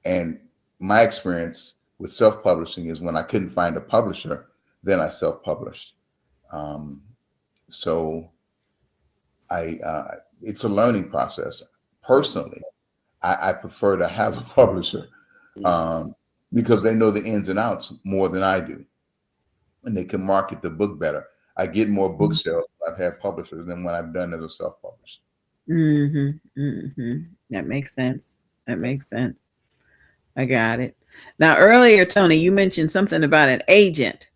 and my experience with self-publishing is when I couldn't find a publisher, then I self-published. Um, so it's a learning process. Personally, I prefer to have a publisher because they know the ins and outs more than I do, and they can market the book better. I get more book sales when I've had publishers than when I've done as a self-published. That makes sense. That makes sense. I got it. Now, earlier, Tony, you mentioned something about an agent.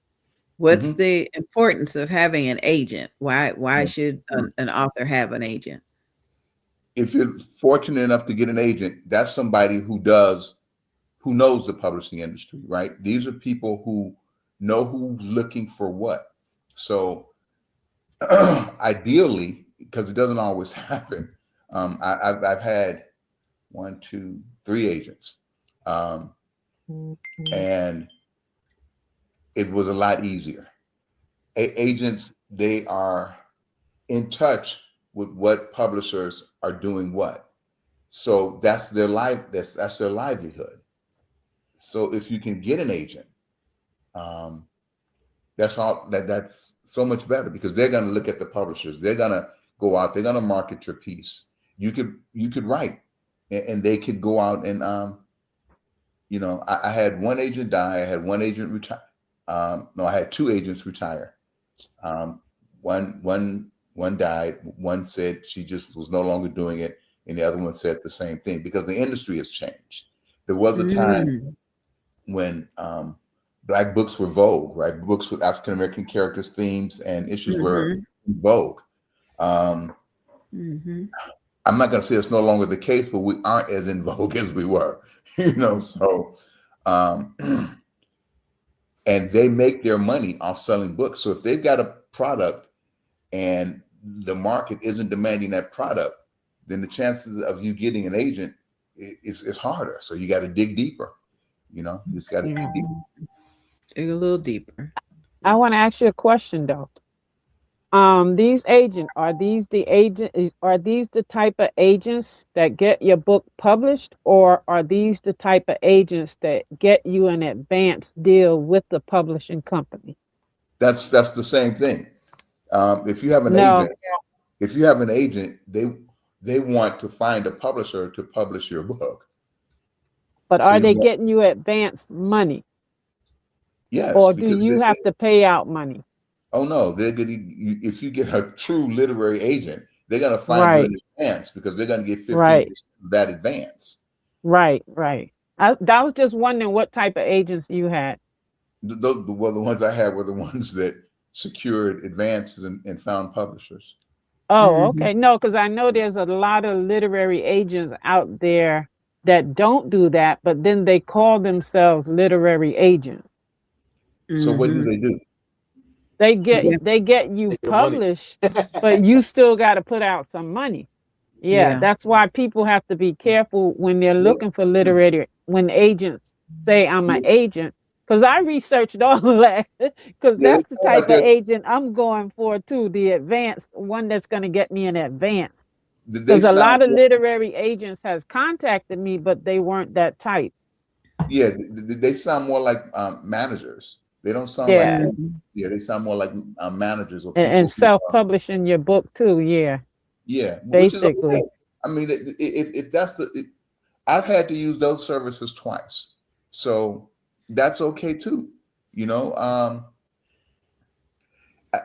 What's the importance of having an agent? Why should an author have an agent? If you're fortunate enough to get an agent, that's somebody who knows the publishing industry, right? These are people who know who's looking for what. So ideally, because it doesn't always happen, I've had 1, 2, 3 agents, and it was a lot easier. Agents, they are in touch with what publishers are doing what. So that's their that's their livelihood. So if you can get an agent, that's so much better, because they're going to look at the publishers. They're going to go out, they're going to market your piece. You could write, and they could go out and I had one agent die. I had one agent retire. No, I had 2 agents retire. One died. One said she just was no longer doing it, and the other one said the same thing, because the industry has changed. There was a time when Black books were vogue, right? Books with African American characters, themes, and issues were in vogue. I'm not going to say it's no longer the case, but we aren't as in vogue as we were, So, and they make their money off selling books. So if they've got a product and the market isn't demanding that product, then the chances of you getting an agent is harder. So you got to dig deeper. You just got to dig deeper. Dig a little deeper. I want to ask you a question though. These agents, are these the type of agents that get your book published, or are these the type of agents that get you an advance deal with the publishing company? That's the same thing. If you have an agent, they want to find a publisher to publish your book. But are they getting you advance money? Yes. Or do you have to pay out money? Oh no, they're good. If you get a true literary agent, they're going to find you in advance, because they're going to get 15% of that advance. Right. I was just wondering what type of agents you had. The ones I had were the ones that secured advances and found publishers. Oh, okay. No, because I know there's a lot of literary agents out there that don't do that, but then they call themselves literary agents. So what do they do? They get you published, but you still got to put out some money. Yeah, that's why people have to be careful when they're looking for literary, when agents say I'm an agent, because I researched all of that, because that's the type of agent I'm going for too, the advanced one that's going to get me an advance. Because a lot of literary agents has contacted me, but they weren't that type. Yeah, they sound more like managers. They don't sound like they sound more like managers or people and self-publishing your book too. Yeah, basically. Which is okay. I mean, if that's I've had to use those services twice, so that's okay too. I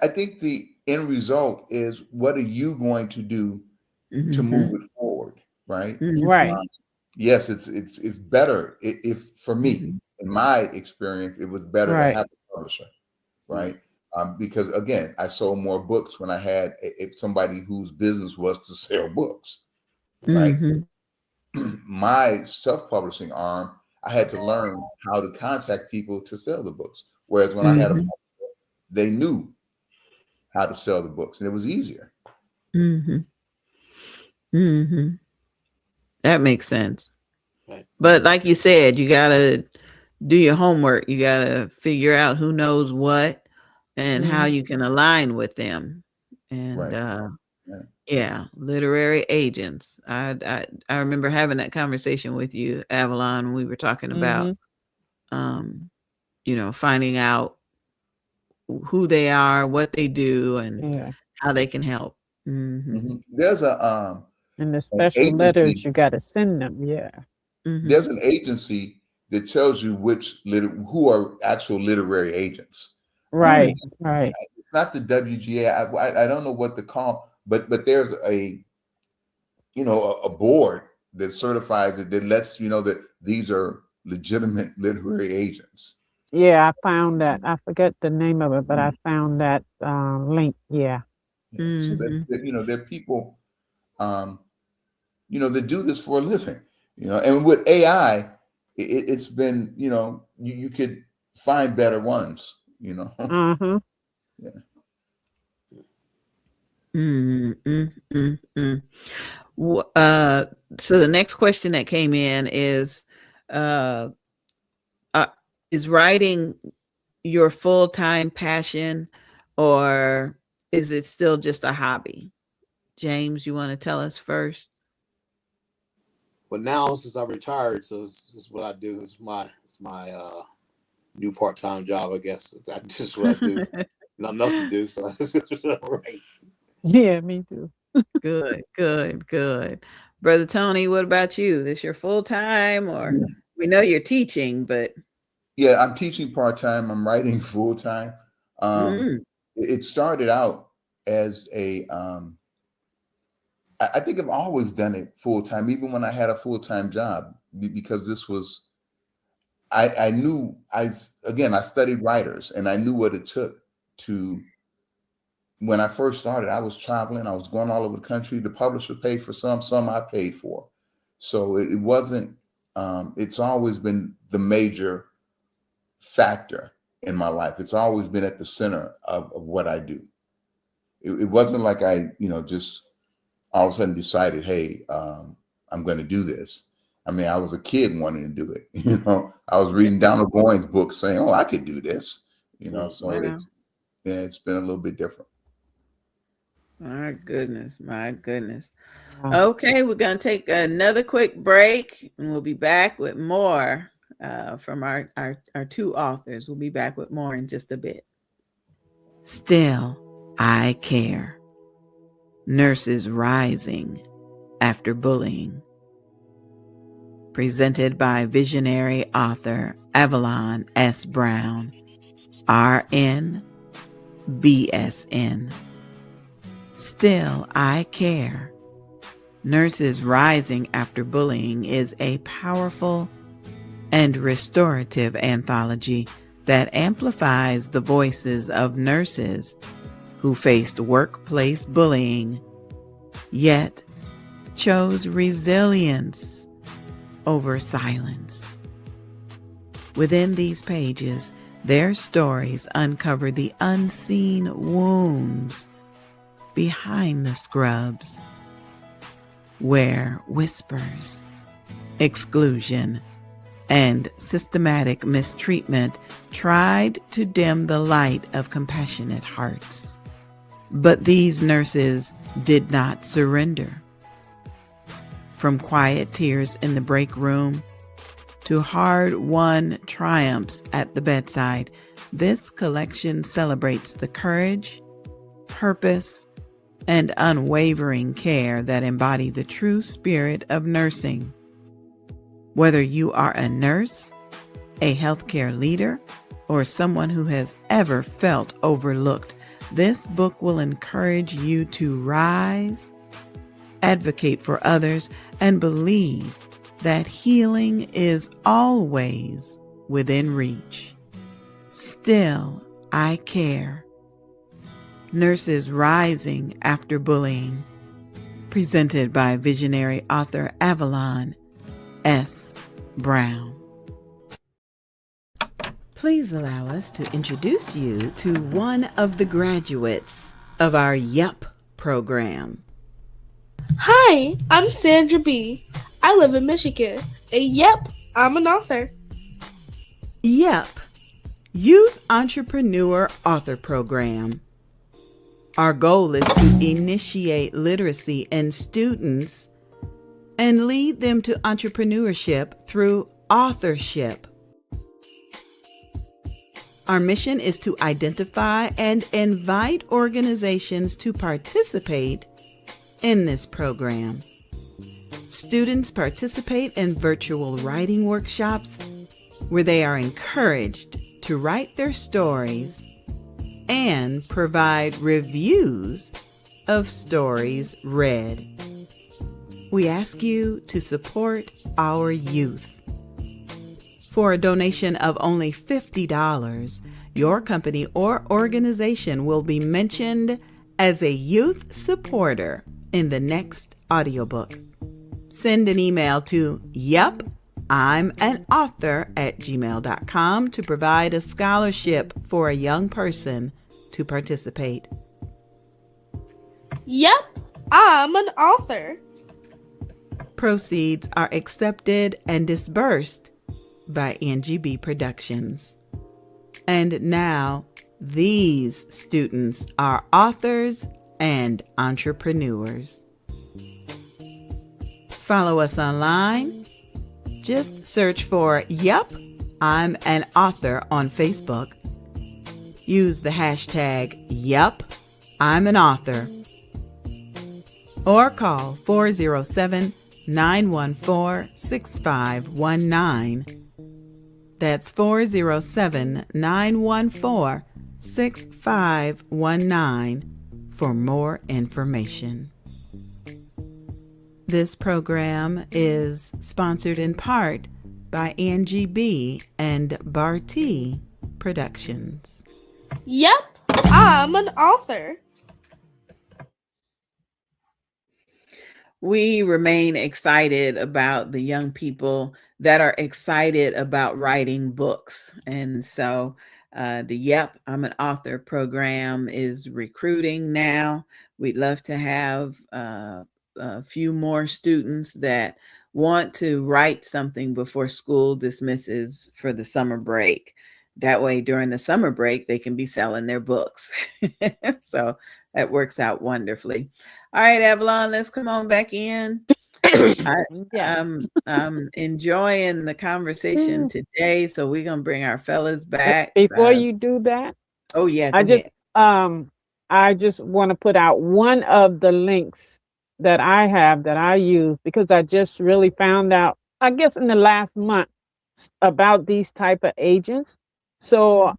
think the end result is, what are you going to do to move it forward, right? Right. Yes, it's better if for me, in my experience, it was better to have a publisher, right? Because again, I sold more books when I had somebody whose business was to sell books, right? My self-publishing arm, I had to learn how to contact people to sell the books. Whereas when I had a, Mhm. they knew how to sell the books, and it was easier. Mhm. Mhm. That makes sense. Right. But like you said, you gotta do your homework. You gotta figure out who knows what and how Mhm. you can align with them. And Right. Yeah. yeah, literary agents. I remember having that conversation with you, Avalon, when we were talking about Mhm. um, finding out who they are, what they do, and Yeah. how they can help. Mhm. There's And the an special letters agency. you got to send them. Yeah. Mhm. There's an agency that tells you who are actual literary agents. Right. It's Right. not the WGA. I don't know what to call, but there's a a board that certifies it, that lets you know that these are legitimate literary agents. Yeah, I found that. I forget the name of it, but I Mm, found that link. Yeah. yeah. So Mhm. there are people um, that do this for a living. And with AI, it's been you could find better ones. You know. Uh-huh. Yeah. Mm, mm, mm, mm. Wh- Uh, so the next question that came in uh, uh, is writing your full-time passion, or is it still just a hobby? James, you want to tell us first? But now since I retired, so this is what I do. It's my new part time job, I guess. That's just what I do. Nothing else to do, so that's right. Yeah, me too. Good, good, good. Brother Tony, what about you? This your full-time, or we know you're teaching, but Yeah, I'm teaching part time. I'm writing full time. Um, mm, it started out as I think I've always done it full time, even when I had a full time job, because this was I knew I studied writers, and I knew what it took to. When I first started, I was traveling. I was going all over the country. The publisher paid for some I paid for, so it wasn't. It's always been the major factor in my life. It's always been at the center of what I do. It wasn't like I, just all of a sudden decided, hey, I'm going to do this. I mean, I was a kid wanting to do it. I was reading Donald Goines books saying, oh, I could do this. Mm. So wow. it's been a little bit different. My goodness, my goodness. Wow. Okay, we're going to take another quick break, and we'll be back with more from our two authors. We'll be back with more in just a bit. Still, I care. Nurses rising after bullying. Presented by visionary author Avalon S. Brown, RN, BSN. Still, I care. Nurses Rising After Bullying is a powerful and restorative anthology that amplifies the voices of nurses who faced workplace bullying, yet chose resilience over silence. Within these pages, their stories uncover the unseen wounds behind the scrubs, where whispers, exclusion, and systematic mistreatment tried to dim the light of compassionate hearts. But these nurses did not surrender. From quiet tears in the break room to hard-won triumphs at the bedside, this collection celebrates the courage, purpose, and unwavering care that embody the true spirit of nursing. Whether you are a nurse, a healthcare leader, or someone who has ever felt overlooked, this book will encourage you to rise, advocate for others, and believe that healing is always within reach. Still, I care. Nurses Rising After Bullying. Presented by visionary author Avalon S. Brown. Please allow us to introduce you to one of the graduates of our YEP program. Hi, I'm Sandra BEE. I live in Michigan. And yep, I'm an author. YEP, Youth Entrepreneur Author Program. Our goal is to initiate literacy in students and lead them to entrepreneurship through authorship. Our mission is to identify and invite organizations to participate in this program. Students participate in virtual writing workshops where they are encouraged to write their stories and provide reviews of stories read. We ask you to support our youth. For a donation of only $50, your company or organization will be mentioned as a youth supporter in the next audiobook. Send an email to yepI'mAnAuthor@gmail.com to provide a scholarship for a young person to participate. Yep, I'm an author. Proceeds are accepted and disbursed by Angie BEE Productions. And now, these students are authors and entrepreneurs. Follow us online. Just search for Yep, I'm an Author on Facebook. Use the hashtag Yep, I'm an Author. Or call 407-914-6519. That's 407-914-6519 for more information. This program is sponsored in part by Angie BEE and Barty Productions. Yep, I'm an author. We remain excited about the young people that are excited about writing books. And so the Yep, I'm an Author program is recruiting now. We'd love to have a few more students that want to write something before school dismisses for the summer break. That way, during the summer break, they can be selling their books. So that works out wonderfully. All right, Avalon, let's come on back in. Yes. I'm enjoying the conversation today, so we're gonna bring our fellas back. Before you do that, Oh yeah, I go just ahead. I just want to put out one of the links that I have that I use because I just really found out, I guess in the last month, about these type of agents. So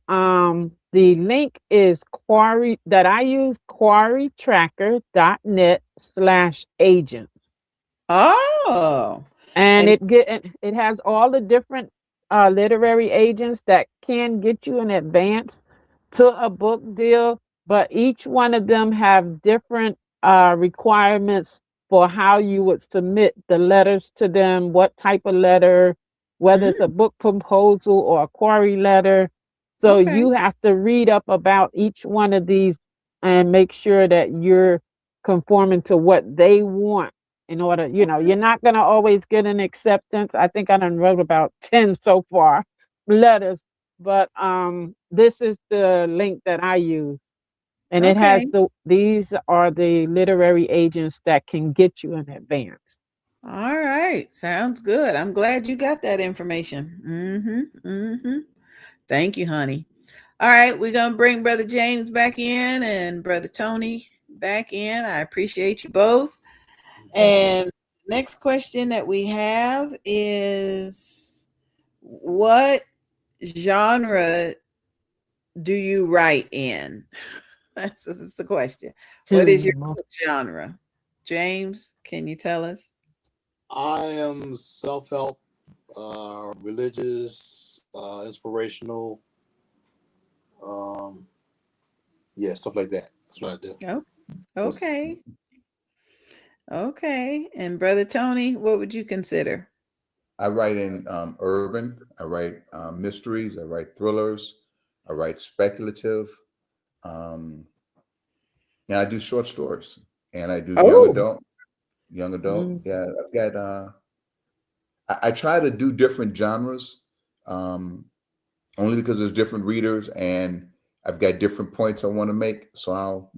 the link is quarry that I use, quarrytracker.net/agents. Oh, And and it has all the different literary agents that can get you in advance to a book deal, but each one of them have different requirements for how you would submit the letters to them, what type of letter, whether it's a book proposal or a query letter. So okay, you have to read up about each one of these and make sure that you're conforming to what they want in order, you're not going to always get an acceptance. I think I done wrote about 10 so far letters, but this is the link that I use. And it has okay. these are the literary agents that can get you in advance. All right, sounds good. I'm glad you got that information. Thank you, honey. All right, we're gonna bring Brother James back in and Brother Tony back in. I appreciate you both. And next question that we have is, what genre do you write in? That's the question. What is your Mo- genre? James, can you tell us? I am self-help, religious, inspirational, yeah, stuff like that. That's what I do. Oh, okay. And Brother Tony, what would you consider? I write in urban. I write mysteries. I write thrillers. I write speculative. Um, and I do short stories. And I do young Oh, adult. Young adult. Mm. Yeah, I've got. I try to do different genres, um, only because there's different readers and I've got different points I want to make. So I'll,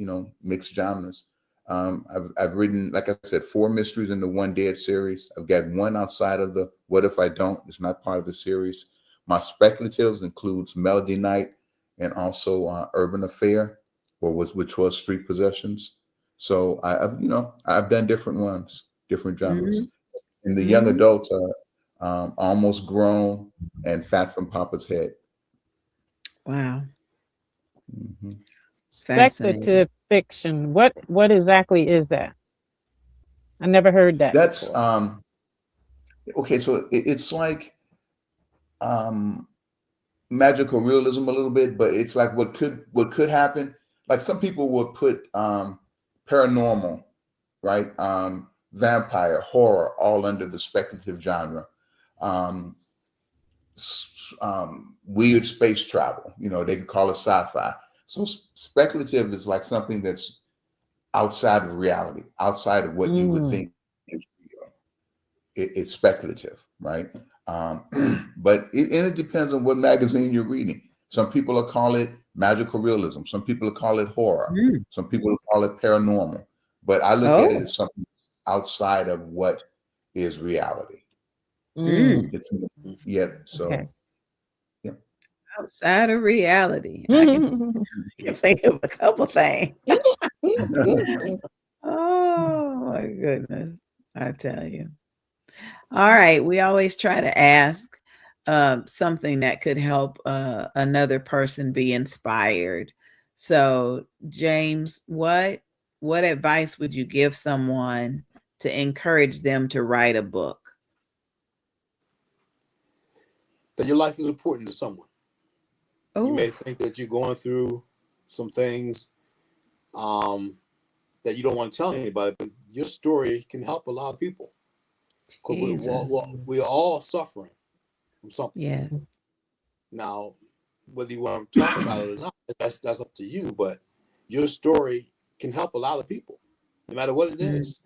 mix genres. I've written, like I said, 4 mysteries in the One Dead series. I've got one outside of the What If I Don't? It's not part of the series. My speculatives includes Melody Night and also Urban Affair, which was Street Possessions. So I've done different ones, different genres. mm-hmm, And the young mm-hmm. adults are Almost Grown and Fat from Papa's Head. Wow, Hmm. fascinating. Speculative fiction. What exactly is that? I never heard that That's before. okay. So it's like um, magical realism a little bit, but it's like what could happen. Like some people would put paranormal, right? Vampire, horror, all under the speculative genre. Um, Weird space travel. They could call it sci-fi. So speculative is like something that's outside of reality, outside of what you would Mm. think is real. It's speculative, right? Um, but it depends on what magazine you're reading. Some people will call it magical realism. Some people will call it horror. Mm. Some people will call it paranormal. But I look at it Oh, as something outside of what is reality. Mm. mm. It's yeah. Okay. So yeah. Outside of reality. I can think of a couple things. Oh my goodness. I tell you. All right. We always try to ask something that could help another person be inspired. So, James, what advice would you give someone to encourage them to write a book? That your life is important to someone. You Oh, may think that you're going through some things um, that you don't want to tell anybody, but your story can help a lot of people. Because Jesus. we're all suffering from something. Yes. Now, whether you want to talk about it or not, that's up to you. But your story can help a lot of people, no matter what it Mm, is,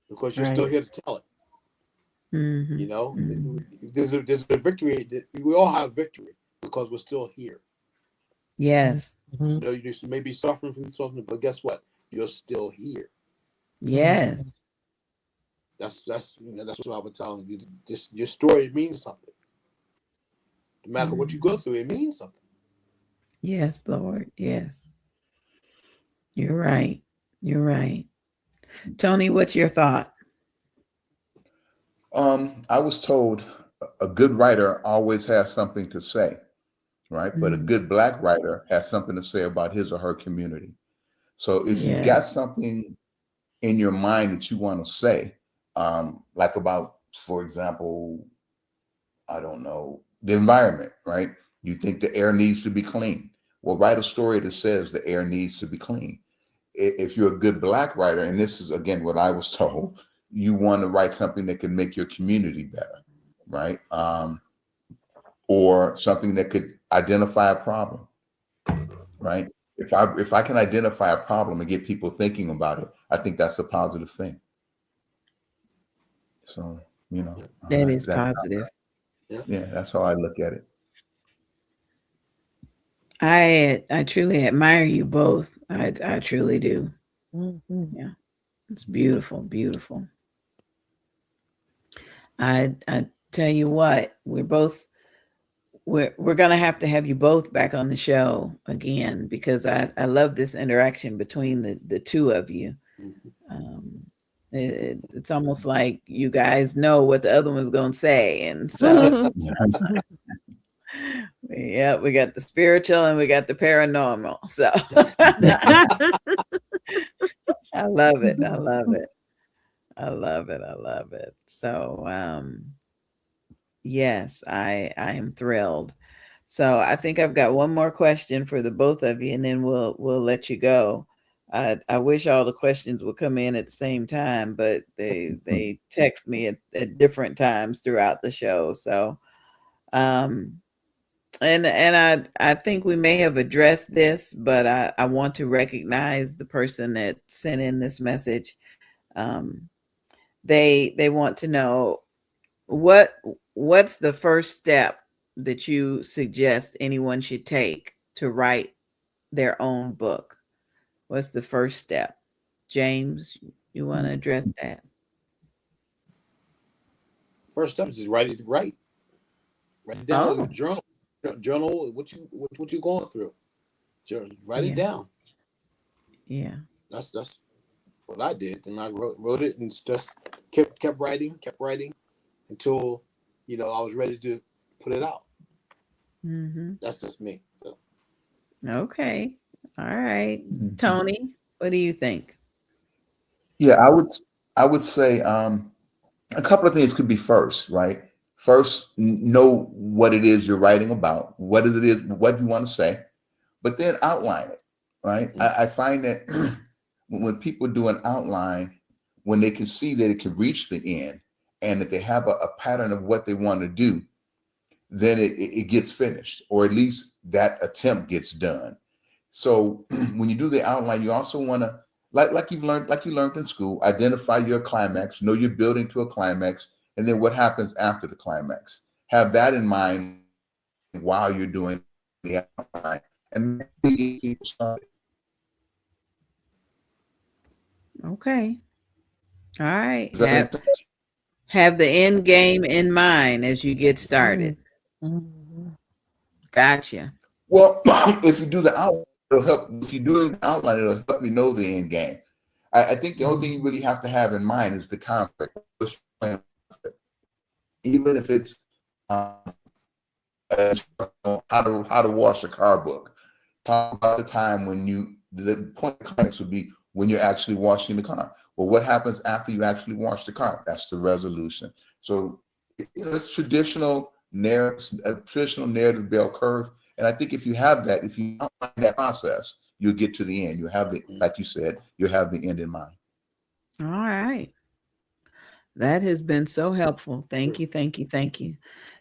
because you're still Right. here to tell it. mhm, You know, mhm. there's a victory. We all have victory because we're still here. Yes. Mhm. You know, you just may be suffering from something, but guess what? You're still here. Mhm. Yes. That's what I would tell them. This your story means something. No matter what you go Mhm. through, it means something. Yes, Lord. Yes. You're right. You're right. Tony, what's your thought? I was told a good writer always has something to say, right? But a Mm, good black writer has something to say about his or her community. So if you've yeah. got something in your mind that you want to say, like about, for example, I don't know, the environment, right? You think the air needs to be clean. Well, write a story that says the air needs to be clean. If you're a good black writer, and this is again what I was told, you want to write something that can make your community better, right? Or something that could identify a problem, right? If I can identify a problem and get people thinking about it, I think that's a positive thing. So Yeah, That is that's positive. yeah. yeah, that's how I look at it. I truly admire you both. I truly do. Mhm. Yeah. It's beautiful, beautiful. I tell you what, we're gonna have to have you both back on the show again because I love this interaction between the two of you. Mhm. Um, it's almost like you guys know what the other one's gonna say, and so Yeah. yeah, we got the spiritual and we got the paranormal. So I love it. I love it. I love it. I love it. So yes, I am thrilled. So I think I've got one more question for the both of you, and then we'll let you go. I wish all the questions would come in at the same time, but they text me at different times throughout the show. So um and I think we may have addressed this, but I want to recognize the person that sent in this message. Um they want to know what what's the first step that you suggest anyone should take to write their own book? What's the first step? James, you want to address that? First step is just write it. Write it down. Oh, Journal what you going through. Write it yeah, down. yeah. That's what I did, and I wrote it and just kept writing until I was ready to put it out. Mm-hmm. That's just me. So Okay. All right. Mhm. Tony, what do you think? Yeah, I would say a couple of things could be first, right? First, know what it is you're writing about, what it is, what you want to say, but then outline it, right? I find that when people do an outline, when they can see that it can reach the end and that they have a pattern of what they want to do, then it gets finished, or at least that attempt gets done. So when you do the outline, you also want to, like you learned in school, identify your climax, know you're building to a climax, and then what happens after the climax. Have that in mind while you're doing the outline, and then get people started. Okay. All right. Does that make sense? Have the end game in mind as you get started. Mhm. Gotcha. Well, if you do the outline, it'll help. If you do the outline, it'll help you know the end game. I think the only thing you really have to have in mind is the conflict. Even if it's um, how to wash a car book. Talk about the time when the point of climax would be when you're actually washing the car. Well, what happens after you actually wash the car? That's the resolution. So it's traditional narrative bell curve. And I think if you have that, if you outline that process, you'll get to the end. You'll have like you said, you'll have the end in mind. All right. That has been so helpful. Thank you. Thank you. Thank you.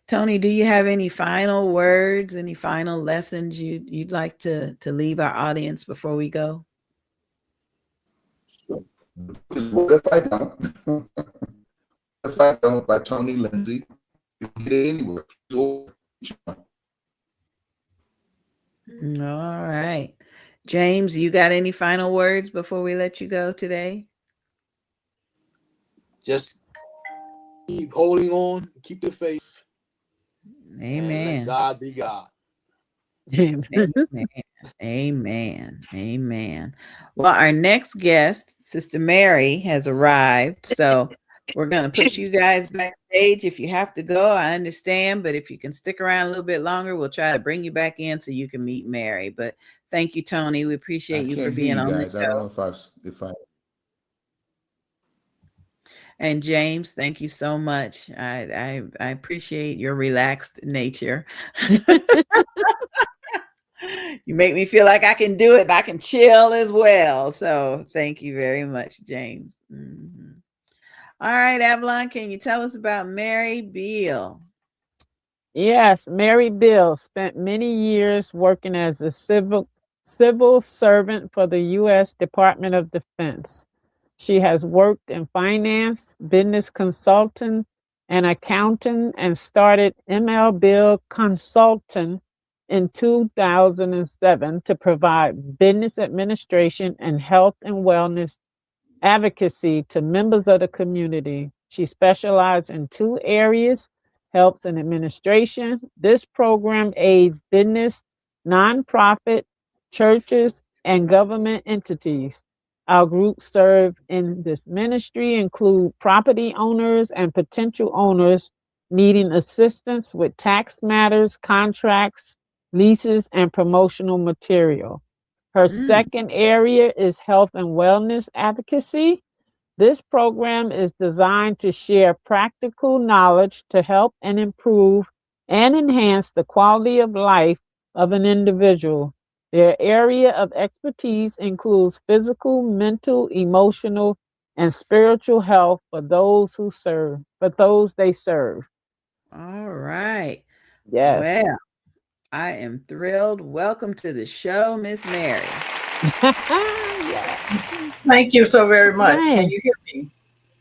Tony, do you have any final words, any final lessons you'd like to leave our audience before we go? What if I don't? If I don't, by Tony Lindsay, you can get it anywhere. All right. James, you got any final words before we let you go today? just keep holding on, keep the faith, and let Amen. God be God. Amen. Amen. Amen. Well, our next guest, Sister Mary, has arrived. So we're going to put you guys backstage. If you have to go, I understand. But if you can stick around a little bit longer, we'll try to bring you back in so you can meet Mary. But thank you, Tony. We I appreciate you for can't hear being you on the guys. I don't show. know if I. And James, thank you so much. I appreciate your relaxed nature. You make me feel like I can do it and I can chill as well. So thank you very much, James. Mhm. All right, Avalon, can you tell us about Mary Beale? Yes, Mary Bill spent many years working as a civil servant for the U.S. Department of Defense. She has worked in finance, business consulting, and accounting, and started ML Bill Consulting in 2007 to provide business administration and health and wellness advocacy to members of the community. She specialized in two areas: helps and administration. This program aids business, nonprofit, churches, and government entities. Our group serve in this ministry include property owners and potential owners needing assistance with tax matters, contracts, leases, and promotional material. Her Mm, second area is health and wellness advocacy. This program is designed to share practical knowledge to help and improve and enhance the quality of life of an individual. Their area of expertise includes physical, mental, emotional, and spiritual health for those they serve. All right. Yes. Well, I am thrilled. Welcome to the show, Miss Mary. Yes. Thank you so very much. Can Nice. you hear me?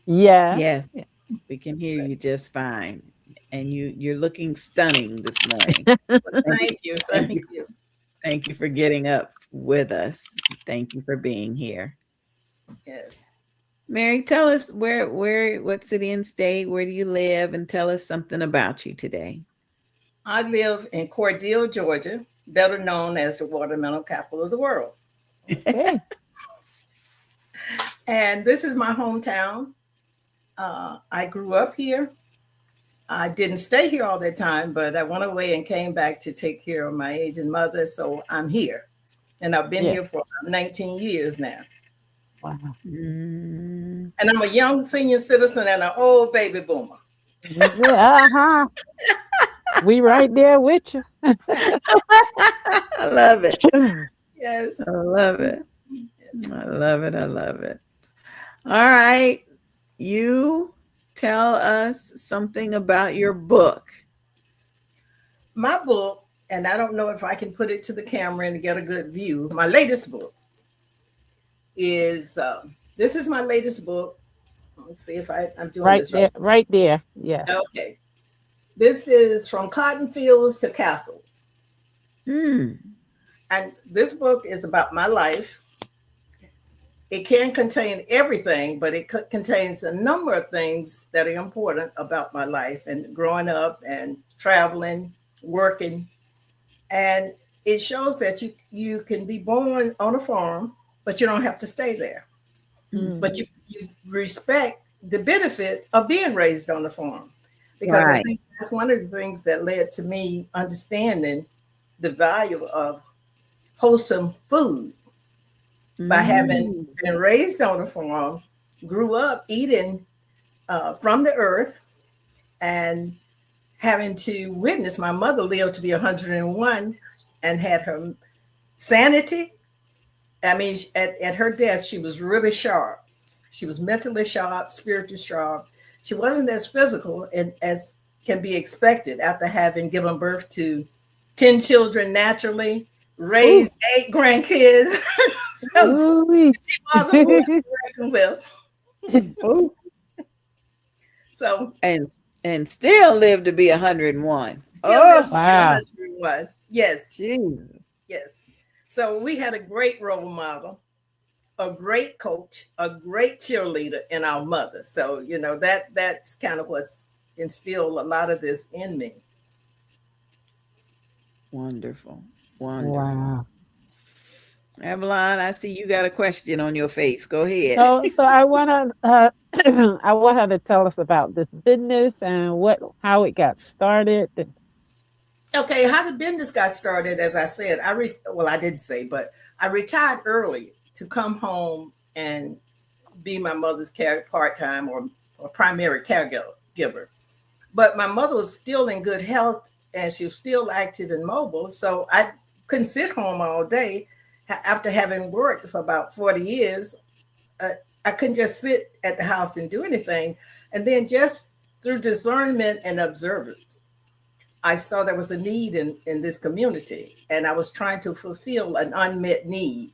Yes. Yes, we can hear you just fine. And you're looking stunning this morning. Thank you. Thank you. Thank you. Thank you. Thank you for getting up with us. Thank you for being here. Yes. Mary, tell us what city and state, where do you live, and tell us something about you today. I live in Cordele, Georgia, better known as the watermelon capital of the world. Okay. And this is my hometown. I grew up here. I didn't stay here all that time, but I went away and came back to take care of my aging mother. So I'm here. And I've been Yeah. here for 19 years now. Wow. Mm. And I'm a young senior citizen and an old baby boomer. Uh-huh. We right there with you. I love it. Yes. I love it. I love it. I love it. All right. You tell us something about your book. My book, and I don't know if I can put it to the camera and get a good view. My latest book is this is my latest book. Let's see if I'm doing Right this there. right. Right there. Yes. Okay. This is From Cotton Fields to Castles. Hmm. And this book is about my life. It can contain everything, but it contains a number of things that are important about my life and growing up and traveling, working. And it shows that you can be born on a farm, but you don't have to stay there. Mm. But you respect the benefit of being raised on the farm. Because I Right. think that's one of the things that led to me understanding the value of wholesome food. By having been raised on a farm, grew up eating from the earth, and having to witness my mother lived to be 101 and had her sanity. I mean, at her death, she was really sharp. She was mentally sharp, spiritually sharp. She wasn't as physical and as can be expected after having given birth to 10 children naturally, raised 8 grandkids. So Ooh-wee. she was a force to reckon with. Oh, So and still live to be 101. still Oh, lived to be Wow. 101. Yes, Jesus. yes. So we had a great role model, a great coach, a great cheerleader in our mother. So, you know, that's kind of what's instilled a lot of this in me. Wonderful. Wonderful. Wow. Avalon, I see you got a question on your face. Go ahead. So I want to I want her to tell us about this business and how it got started. Okay, how the business got started, as I said, I didn't say, but I retired early to come home and be my mother's part-time or primary caregiver. But my mother was still in good health and she was still active and mobile. So I couldn't sit home all day. After having worked for about 40 years, I couldn't just sit at the house and do anything. And then just through discernment and observance, I saw there was a need in this community. And I was trying to fulfill an unmet need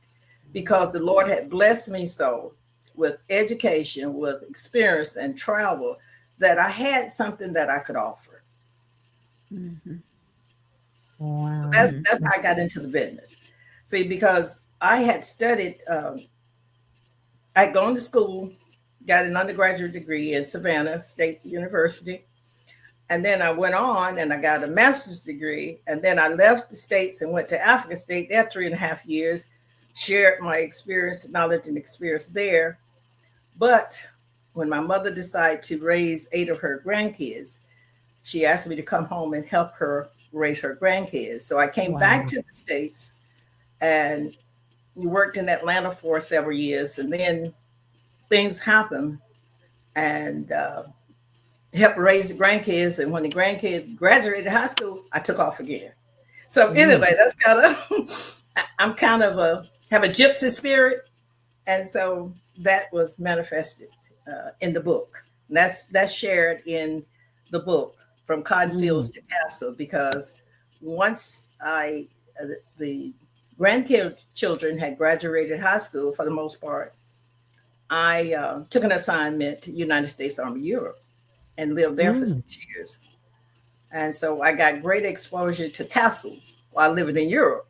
because the Lord had blessed me so with education, with experience and travel, that I had something that I could offer. Mhm. Wow. So that's how I got into the business. See, because I had studied, I'd gone to school, got an undergraduate degree in Savannah State University. And then I went on and I got a master's degree. And then I left the States and went to Africa State there 3.5 years, shared my experience, knowledge and experience there. But when my mother decided to raise 8 of her grandkids, she asked me to come home and help her raise her grandkids. So I came back to the States and worked in Atlanta for several years. And then things happened and helped raise the grandkids. And when the grandkids graduated high school, I took off again. So anyway, that's kind of I'm kind of have a gypsy spirit, and so that was manifested in the book. And that's shared in the book from cotton fields Mm. to castle, because once the grandchildren had graduated high school for the most part, I took an assignment to United States Army Europe and lived there for Mm. 6 years. And so I got great exposure to castles while living in Europe.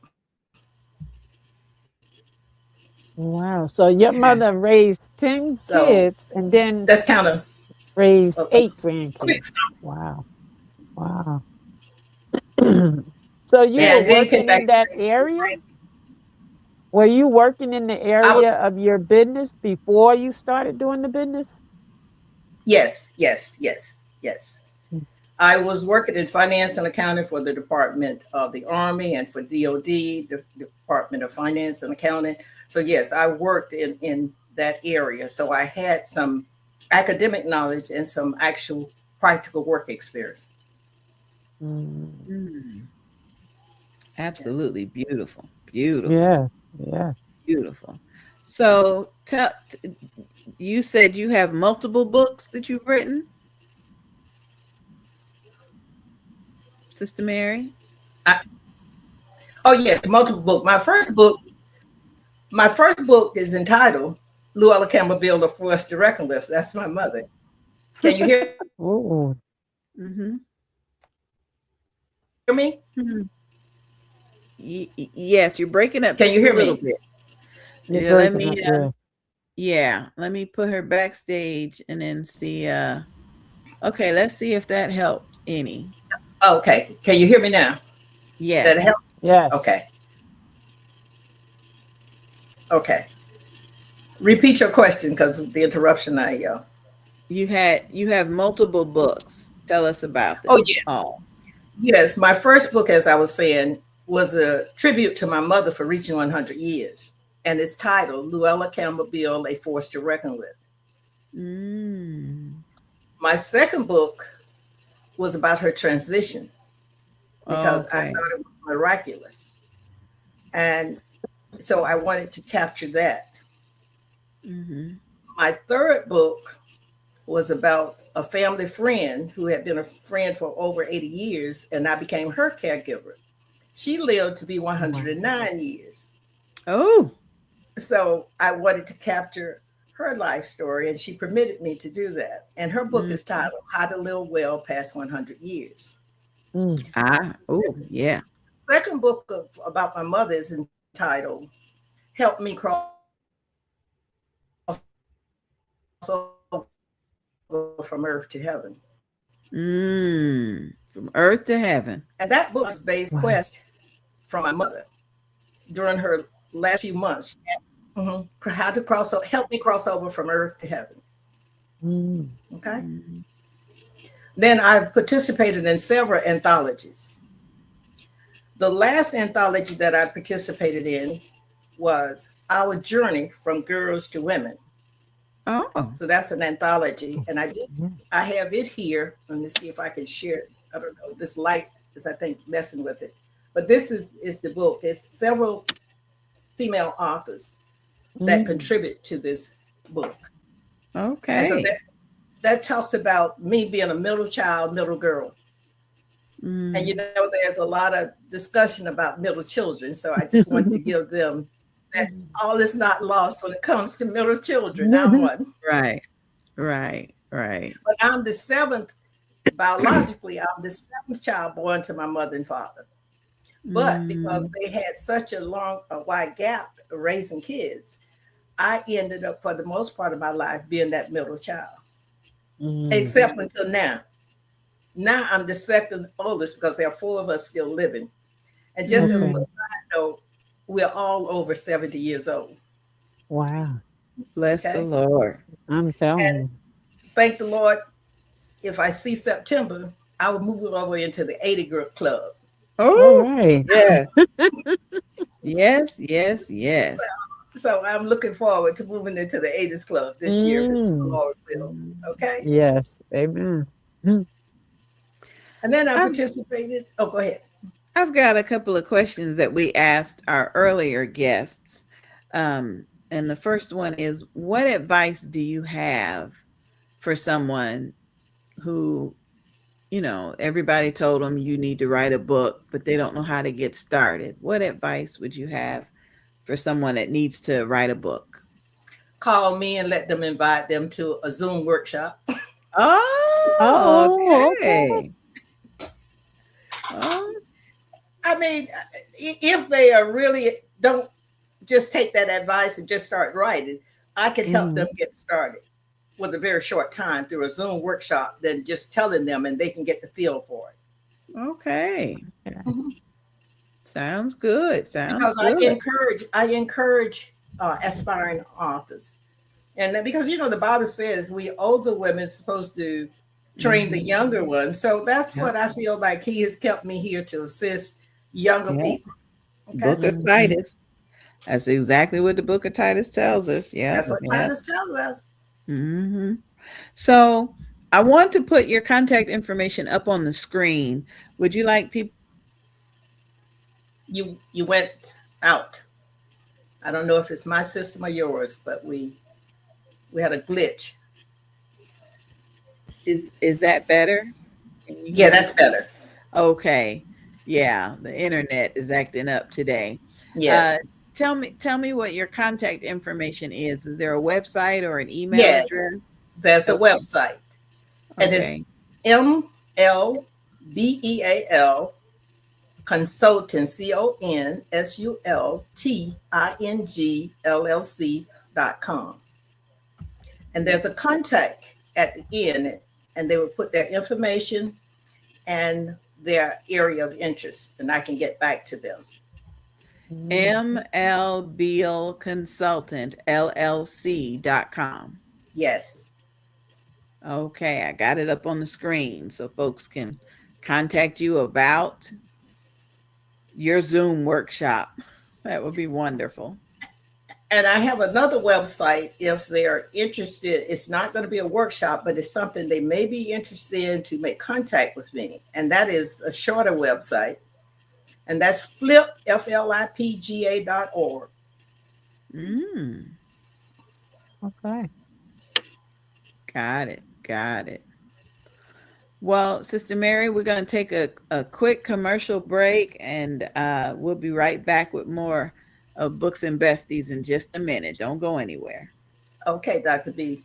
Wow. So your Yeah. mother raised 10 So kids and then that's kind of raised a 8 quick. grandkids. Wow. Wow. So you were And then came working back in to that raise two area? grandkids. Were you working in the I was area of your business before you started doing the business? yes. I was working in finance and accounting for the Department of the Army and for DOD, the Department of Finance and Accounting. So yes, I worked in that area. So I had some academic knowledge and some actual practical work experience. Mm. Mm, Yes. absolutely beautiful. Beautiful. Yeah. Yeah. Beautiful. So you said you have multiple books that you've written, Sister Mary? I, oh yes, multiple book. My first book is entitled Luella Campbell Build a Force to Reckon With. That's my mother. Can you hear Oh. Mm-hmm. me? Mhm. Yes, you're breaking up Can you just a hear little me? bit. You're Yeah, let breaking up me there. yeah, let me put her backstage and then see okay, let's see if that helped any. Okay. Can you hear me now? That Yes. help? Yes. Okay. Okay. Repeat your question because of the interruption I You have multiple books. Tell us about Oh them yeah. all. Yes. My first book, as I was saying, was a tribute to my mother for reaching 100 years. And it's titled Luella Campbell Build a Force to Reckon With. Mm. My second book was about her transition because I Okay. thought it was miraculous. And so I wanted to capture that. Mm-hmm. My third book was about a family friend who had been a friend for over 80 years, and I became her caregiver. She lived to be Wow. 109 years. Oh. So I wanted to capture her life story, and she permitted me to do that. And her book Mm. is titled How to Live Well Past 100 Years. Mm. Oh, yeah. Second book about my mother is entitled Help Me Cross Over from Earth to Heaven. Mm. From earth to heaven. And that book is based Wow. quest from my mother during her last few months. How to help me cross over from earth to heaven. Mm. Okay. Mm. Then I've participated in several anthologies. The last anthology that I participated in was Our Journey from Girls to Women. Oh. So that's an anthology. And Yeah. I have it here. Let me see if I can share it. I don't know. This light is, I think, messing with it. But this is the book. It's several female authors that Mm. contribute to this book. And so Okay. that talks about me being a middle child, middle girl. And Mm. there's a lot of discussion about middle children. So I just wanted to give them that all is not lost when it comes to middle children. I'm one. Right. Right. But I'm the seventh, biologically, I'm the seventh child born to my mother and father. But because Mm. they had such a wide gap of raising kids, I ended up, for the most part of my life, being that middle child, Mm. except until now. Now I'm the second oldest because there are four of us still living. And just as a Okay. little side note, we're all over 70 years old. Wow. Bless the Okay. Lord. I'm telling And you. thank the Lord, if I see September, I will move it over into the 80 group club. All Oh, right. yes. Yes. So I'm looking forward to moving into the 80s club this year, if the Mm. Lord will. Mm. Okay. Yes. Amen. Mm. And then I I'm participated. Oh, go ahead. I've got a couple of questions that we asked our earlier guests. And the first one is, what advice do you have for someone who, everybody told them you need to write a book, but they don't know how to get started? What advice would you have for someone that needs to write a book? Call me and let them invite them to a Zoom workshop. Oh, okay. I mean, if they are really don't just take that advice and just start writing, I could help them get started with a very short time through a Zoom workshop than just telling them, and they can get the feel for it. Okay. Sounds good. Because I encourage aspiring authors. And because, the Bible says we older women are supposed to train the younger ones. So that's what I feel like he has kept me here to assist younger people. Okay? Book of Titus. That's exactly what the book of Titus tells us. Yeah. That's what Titus tells us. Mm-hmm. So I want to put your contact information up on the screen. Would you like people? You went out. I don't know if it's my system or yours, but we had a glitch. Is that better? Yeah, that's better. Okay. Yeah, the internet is acting up today. Yes. Tell me what your contact information is. Is there a website or an email address? There's a website. And it's MLBEAL Consulting, CONSULTINGLLC.com. And there's a contact at the end, and they will put their information and their area of interest, and I can get back to them. MLBEAL Consultant LLC.com. Yes. Okay, I got it up on the screen so folks can contact you about your Zoom workshop. That would be wonderful. And I have another website if they're interested. It's not going to be a workshop, but it's something they may be interested in to make contact with me. And that is a shorter website. And that's flipga.org. Okay. Got it. Well, Sister Mary, we're going to take a quick commercial break, and we'll be right back with more of Books and Besties in just a minute. Don't go anywhere. Okay, Dr. B.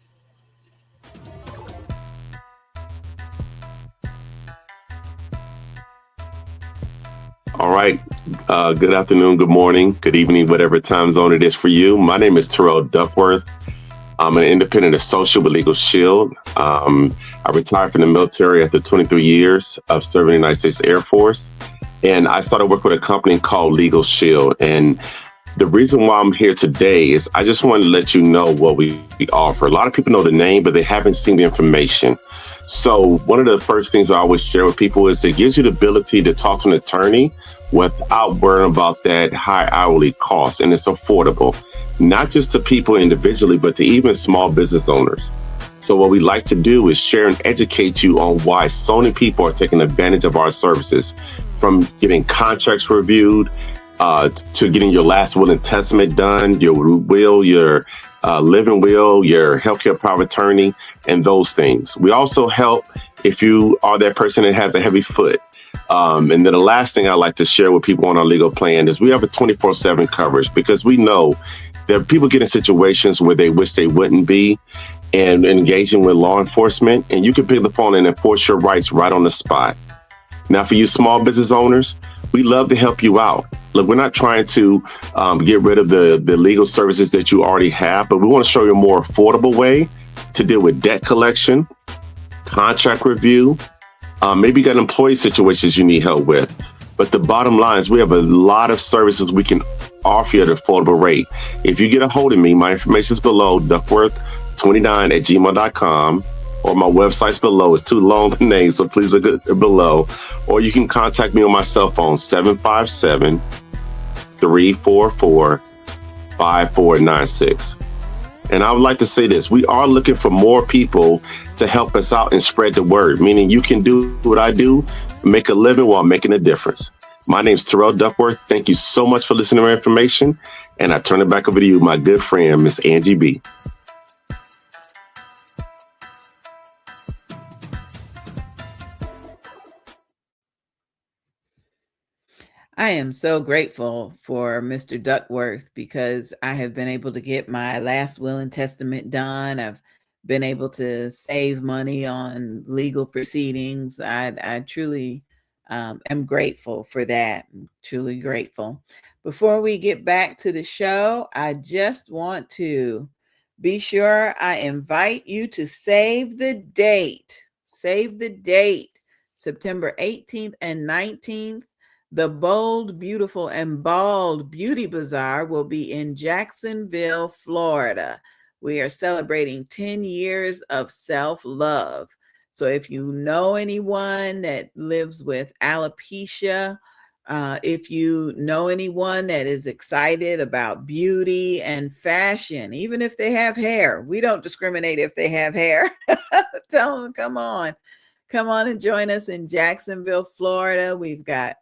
All right. Good afternoon, good morning, good evening, whatever time zone it is for you. My name is Terrell Duckworth. I'm an independent associate with Legal Shield. I retired from the military after 23 years of serving in the United States Air Force. And I started working with a company called Legal Shield. And the reason why I'm here today is I just wanted to let you know what we offer. A lot of people know the name, but they haven't seen the information. So one of the first things I always share with people is it gives you the ability to talk to an attorney without worrying about that high hourly cost. And it's affordable, not just to people individually, but to even small business owners. So what we like to do is share and educate you on why so many people are taking advantage of our services, from getting contracts reviewed, to getting your last will and testament done, your will, your living will, your healthcare power of attorney, and those things. We also help if you are that person that has a heavy foot. And then the last thing I like to share with people on our legal plan is we have a 24/7 coverage, because we know that people get in situations where they wish they wouldn't be and engaging with law enforcement, and you can pick the phone and enforce your rights right on the spot. Now, for you small business owners, we love to help you out. Look, we're not trying to get rid of the legal services that you already have, but we want to show you a more affordable way to deal with debt collection, contract review. Maybe you got employee situations you need help with. But the bottom line is we have a lot of services we can offer you at an affordable rate. If you get a hold of me, my information is below, duckworth29@gmail.com, or my website's below. It's too long the name, so please look at below. Or you can contact me on my cell phone, 757-344-5496. And I would like to say this. We are looking for more people to help us out and spread the word, meaning you can do what I do, make a living while making a difference. My name's Terrell Duckworth. Thank you so much for listening to my information. And I turn it back over to you, my good friend, Miss Angie BEE. I am so grateful for Mr. Duckworth because I have been able to get my last will and testament done. I've been able to save money on legal proceedings. I truly am grateful for that. I'm truly grateful. Before we get back to the show, I just want to be sure I invite you to save the date. Save the date, September 18th and 19th. The Bold, Beautiful, and Bald Beauty Bazaar will be in Jacksonville, Florida. We are celebrating 10 years of self-love. So if you know anyone that lives with alopecia, if you know anyone that is excited about beauty and fashion, even if they have hair, we don't discriminate if they have hair. Tell them, come on and join us in Jacksonville, Florida. We've got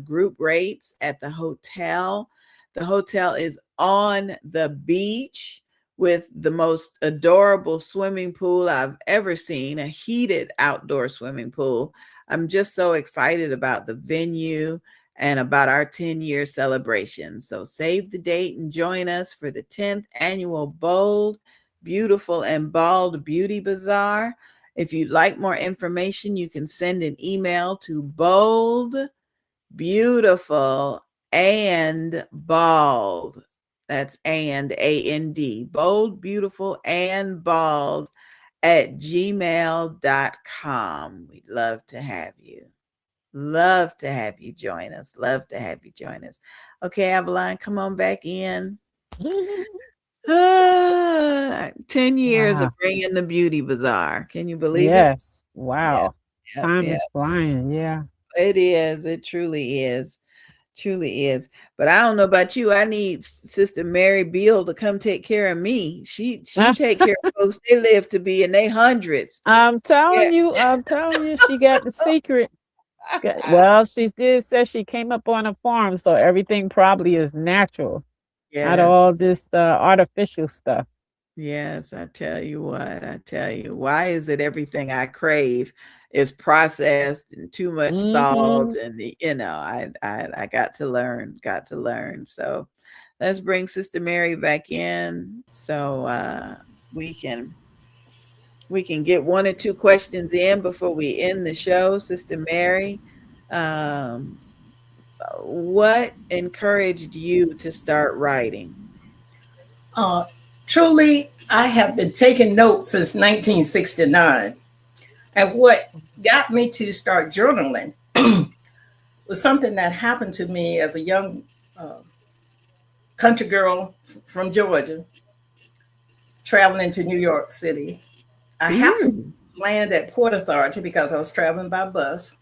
group rates at the hotel. The hotel is on the beach with the most adorable swimming pool I've ever seen, a heated outdoor swimming pool. I'm just so excited about the venue and about our 10-year celebration. So save the date and join us for the 10th annual Bold, Beautiful, and Bald Beauty Bazaar. If you'd like more information, you can send an email to Bold, Beautiful, and Bald. That's and, A-N-D. Bold, Beautiful, and Bald at gmail.com. We'd love to have you. Love to have you join us. Love to have you join us. Okay, Avalon, come on back in. 10 years of bringing the beauty bazaar. Can you believe it? Yes. Wow. Yep, Time yep. is flying. Yeah. It is. It truly is. Truly is. But I don't know about you. I need Sister Mary Beal to come take care of me. She take care of folks. They live to be in their hundreds. I'm telling you, she got the secret. Well, she did say she came up on a farm, so everything probably is natural. Not Yes. all this artificial stuff. Yes, I tell you what, why is it everything I crave is processed and too much salt? And I got to learn. So let's bring Sister Mary back in so we can get one or two questions in before we end the show. Sister Mary, what encouraged you to start writing? Truly, I have been taking notes since 1969. And what got me to start journaling was something that happened to me as a young country girl from Georgia, traveling to New York City. I happened to land at Port Authority because I was traveling by bus.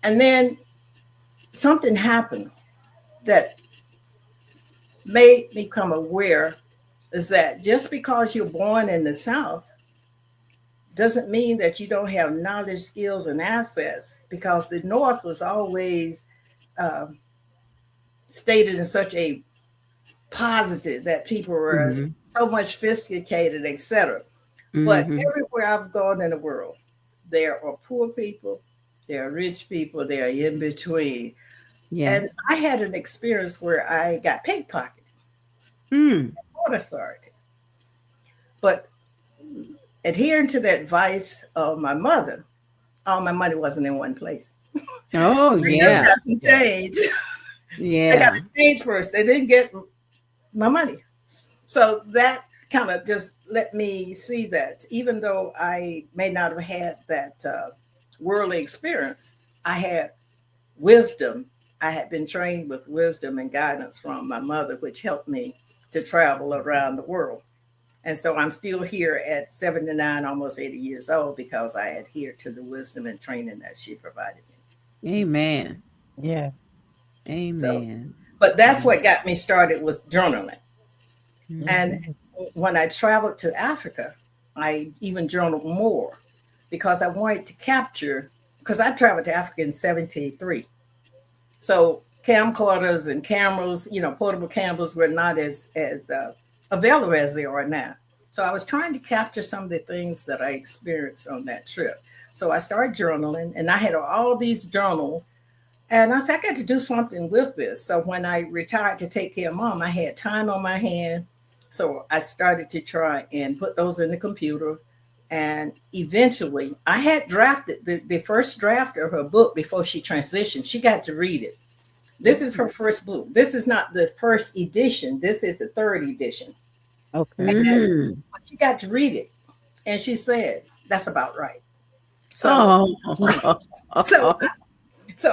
And then something happened that made me become aware is that just because you're born in the South doesn't mean that you don't have knowledge, skills, and assets, because the North was always stated in such a positive that people were so much sophisticated, etc. But everywhere I've gone in the world, there are poor people, there are rich people, there are in between. Yes. And I had an experience where I got pickpocketed at Port Authority. But adhering to the advice of my mother, all my money wasn't in one place. Oh, yeah. Got some change. Yeah. I got to change first. They didn't get my money. So that kind of just let me see that even though I may not have had that worldly experience, I had wisdom. I had been trained with wisdom and guidance from my mother, which helped me to travel around the world. And so I'm still here at 79, almost 80 years old, because I adhere to the wisdom and training that she provided me. Amen. Yeah. Amen. So, but that's what got me started with journaling. And when I traveled to Africa, I even journaled more because I wanted to capture, because I traveled to Africa in 73. So camcorders and cameras, portable cameras were not as available as they are now. So I was trying to capture some of the things that I experienced on that trip. So I started journaling, and I had all these journals. And I said, I got to do something with this. So when I retired to take care of mom, I had time on my hand. So I started to try and put those in the computer. And eventually, I had drafted the first draft of her book before she transitioned. She got to read it. This is her first book. This is not the first edition. This is the third edition. Okay. And she got to read it. And she said, that's about right. So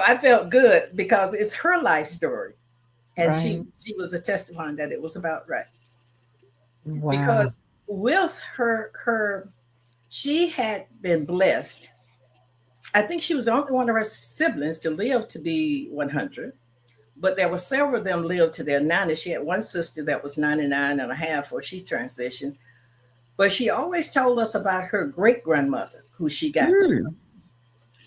I felt good because it's her life story. And Right. she was a testifying that it was about right. Wow. Because with her she had been blessed. I think she was the only one of her siblings to live to be 100, but there were several of them lived to their 90. She had one sister that was 99 and a half when she transitioned. But she always told us about her great grandmother, who she got to.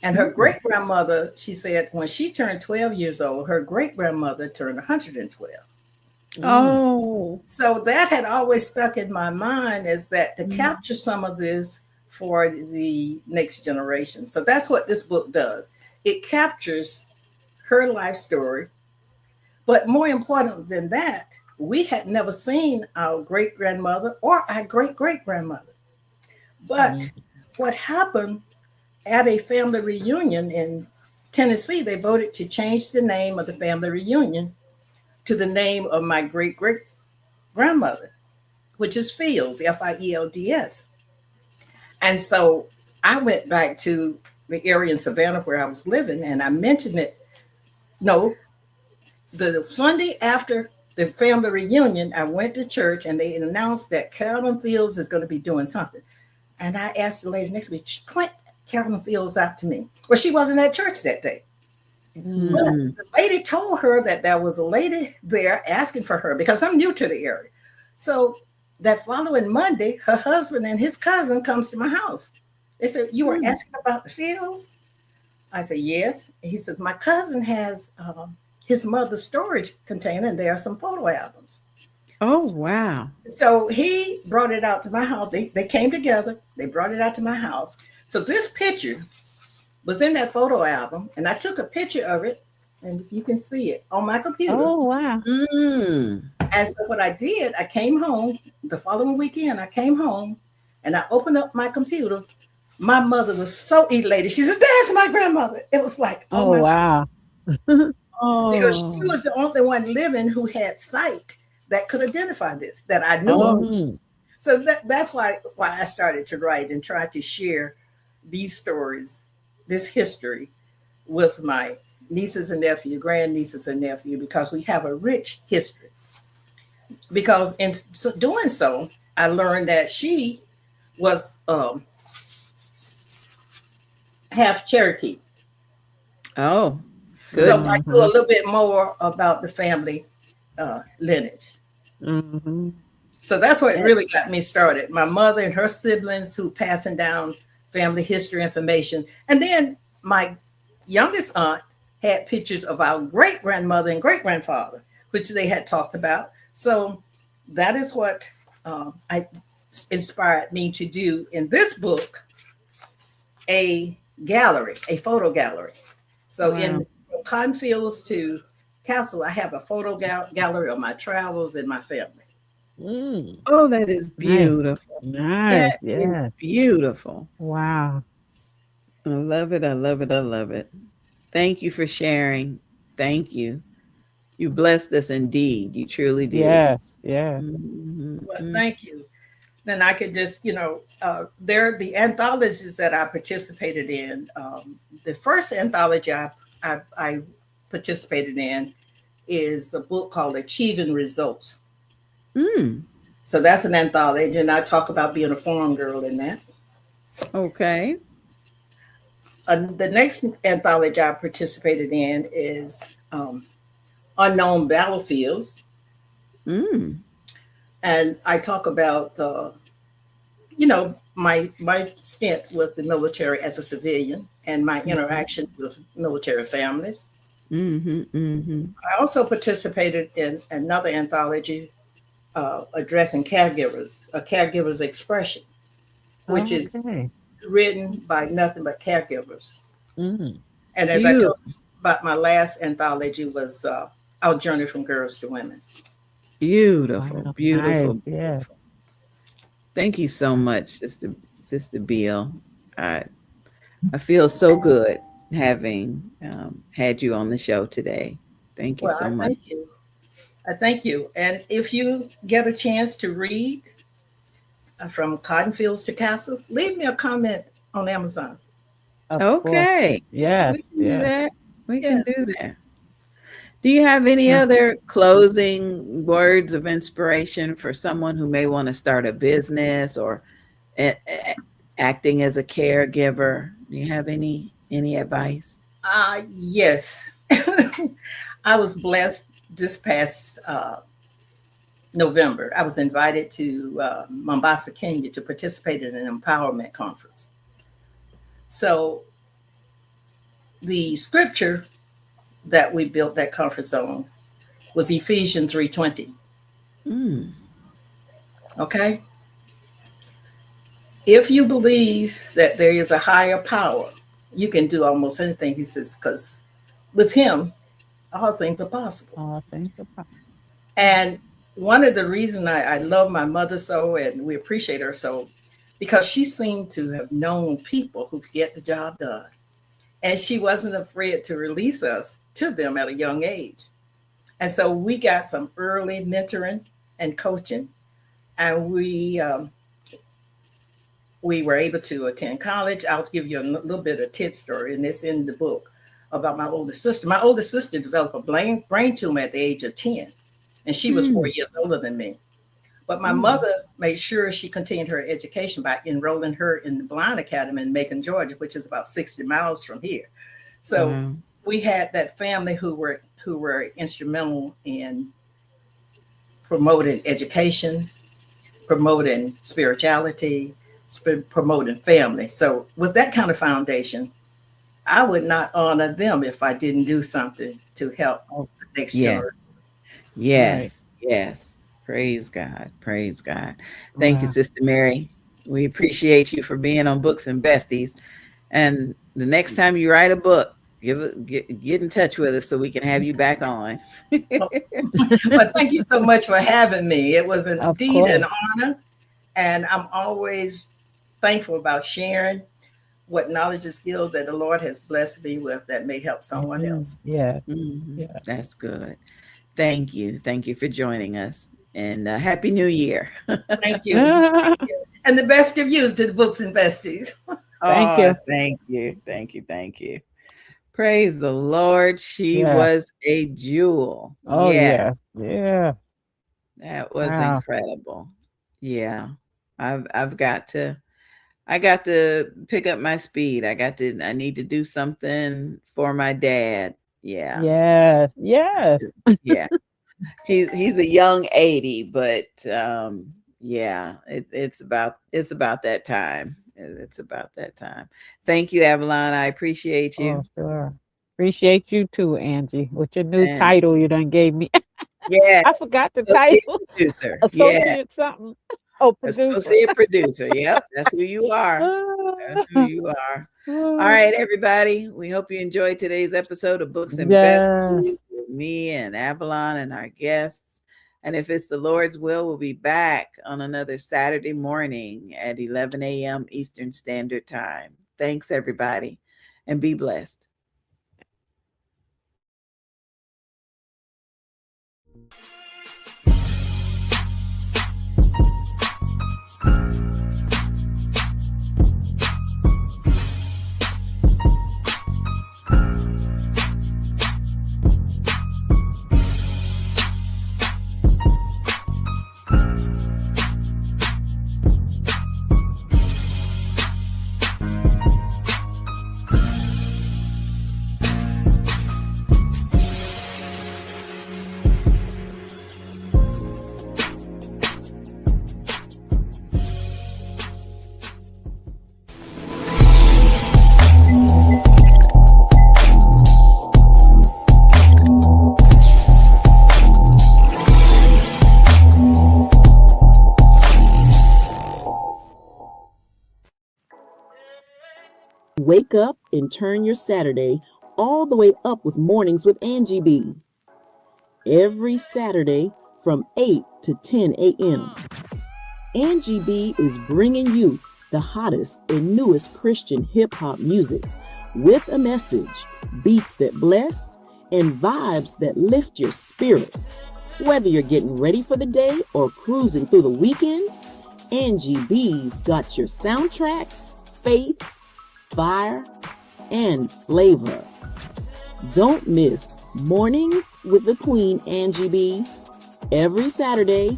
And her great grandmother, she said, when she turned 12 years old, her great grandmother turned 112. Oh, So that had always stuck in my mind, is that to capture some of this for the next generation. So that's what this book does. It captures her life story. But more important than that, we had never seen our great grandmother or our great great grandmother. But what happened at a family reunion in Tennessee, they voted to change the name of the family reunion to the name of my great great grandmother, which is Fields, Fields. And so I went back to the area in Savannah where I was living, and I mentioned it. No, the Sunday after the family reunion, I went to church and they announced that Carolyn Fields is going to be doing something. And I asked the lady next week, point Carolyn Fields out to me. Well, she wasn't at church that day. But the lady told her that there was a lady there asking for her because I'm new to the area. So that following Monday, her husband and his cousin comes to my house. They said, you were asking about the Fields? I said, yes. He said, my cousin has his mother's storage container, and there are some photo albums. Oh, wow. So he brought it out to my house. They came together. They brought it out to my house. So this picture was in that photo album, and I took a picture of it, and if you can see it on my computer. Oh, wow. And so what I did, I came home the following weekend. I came home, and I opened up my computer. My mother was so elated. She said, "That's my grandmother." It was like, Oh, wow. Because she was the only one living who had sight that could identify this, that I knew of. So that's why I started to write and try to share these stories, this history, with my nieces and nephew, grandnieces and nephew, because we have a rich history. Because in doing so, I learned that she was half Cherokee. Oh, good. So I knew a little bit more about the family lineage. So that's what really got me started. My mother and her siblings who passing down family history information. And then my youngest aunt had pictures of our great grandmother and great grandfather, which they had talked about. So that is what I inspired me to do in this book, a gallery, a photo gallery. So in Cotton Fields to Castle, I have a photo gallery of my travels and my family. Oh, that is beautiful. Nice. That is beautiful. Wow. I love it. I love it. I love it. Thank you for sharing. Thank you. You blessed us indeed. You truly did. Yes. Yes. Well, thank you. Then I could just, they're the anthologies that I participated in. The first anthology I participated in is a book called Achieving Results. So that's an anthology, and I talk about being a farm girl in that. Okay. The next anthology I participated in is Unknown Battlefields. And I talk about, my stint with the military as a civilian and my interaction with military families. I also participated in another anthology addressing caregivers, a caregiver's expression, which is Okay. written by nothing but caregivers. Mm. And as I told you about, my last anthology was Our Journey from Girls to Women. Beautiful, Wow, beautiful, nice. Yeah. beautiful. Thank you so much, Sister Beal. I feel so good having had you on the show today. Thank you Well, so I much. thank you. I thank you. And if you get a chance to read From Cotton Fields to Castle, leave me a comment on Amazon. Of course. Okay. Yes. We can do Yes. that. We can Yes. do that. Do you have any Yeah. other closing words of inspiration for someone who may want to start a business or acting as a caregiver? Do you have any advice? Yes. I was blessed this past November. I was invited to Mombasa, Kenya to participate in an empowerment conference. So the scripture that we built that conference on was Ephesians 3:20. Okay? If you believe that there is a higher power, you can do almost anything, he says, because with him, all things are possible. All things are possible. And one of the reasons I love my mother so, and we appreciate her so, because she seemed to have known people who could get the job done. And she wasn't afraid to release us to them at a young age. And so we got some early mentoring and coaching, and we were able to attend college. I'll give you a little bit of tit story, and it's in the book about my older sister. My older sister developed a brain tumor at the age of 10, and she was 4 years older than me. But my mother made sure she continued her education by enrolling her in the Blind Academy in Macon, Georgia, which is about 60 miles from here. So we had that family who were instrumental in promoting education, promoting spirituality, promoting family. So with that kind of foundation, I would not honor them if I didn't do something to help the next generation. Yes. Right. Yes. Praise God. Praise God. Thank you, Wow. Sister Mary. We appreciate you for being on Books and Besties. And the next time you write a book, get in touch with us so we can have you back on. Well, thank you so much for having me. It was Of indeed an course. honor. And I'm always thankful about sharing what knowledge and skill that the Lord has blessed me with that may help someone else. Yeah. Yeah. That's good. Thank you. Thank you for joining us. And Happy New Year. Thank you. Thank you. And the best of you to the Books and Besties. Thank you. Thank you. Thank you. Thank you. Praise the Lord. She Yeah. was a jewel. Oh yeah. Yeah. That was Wow. incredible. Yeah. I got to pick up my speed. I need to do something for my dad. Yeah. Yes. Yes. Yeah. He's a young 80, but yeah, it's about that time. It's about that time. Thank you, Avalon. I appreciate you. Oh, sure. Appreciate you too, Angie, with your new And title you done gave me. yeah, I forgot the associate title. producer. Yeah, Associate something. Oh, producer. associate producer. Yep, that's who you are. That's who you are. All right, everybody. We hope you enjoyed today's episode of Books and Besties Yes. with me and Avalon and our guests. And if it's the Lord's will, we'll be back on another Saturday morning at 11 a.m. Eastern Standard Time. Thanks, everybody, and be blessed. Wake up and turn your Saturday all the way up with Mornings with Angie BEE. Every Saturday from 8 to 10 a.m. Angie BEE is bringing you the hottest and newest Christian hip-hop music with a message, beats that bless, and vibes that lift your spirit. Whether you're getting ready for the day or cruising through the weekend, Angie BEE's got your soundtrack, faith, fire, and flavor. Don't miss Mornings with the Queen Angie BEE every Saturday,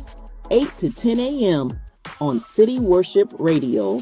8 to 10 a.m. on City Worship Radio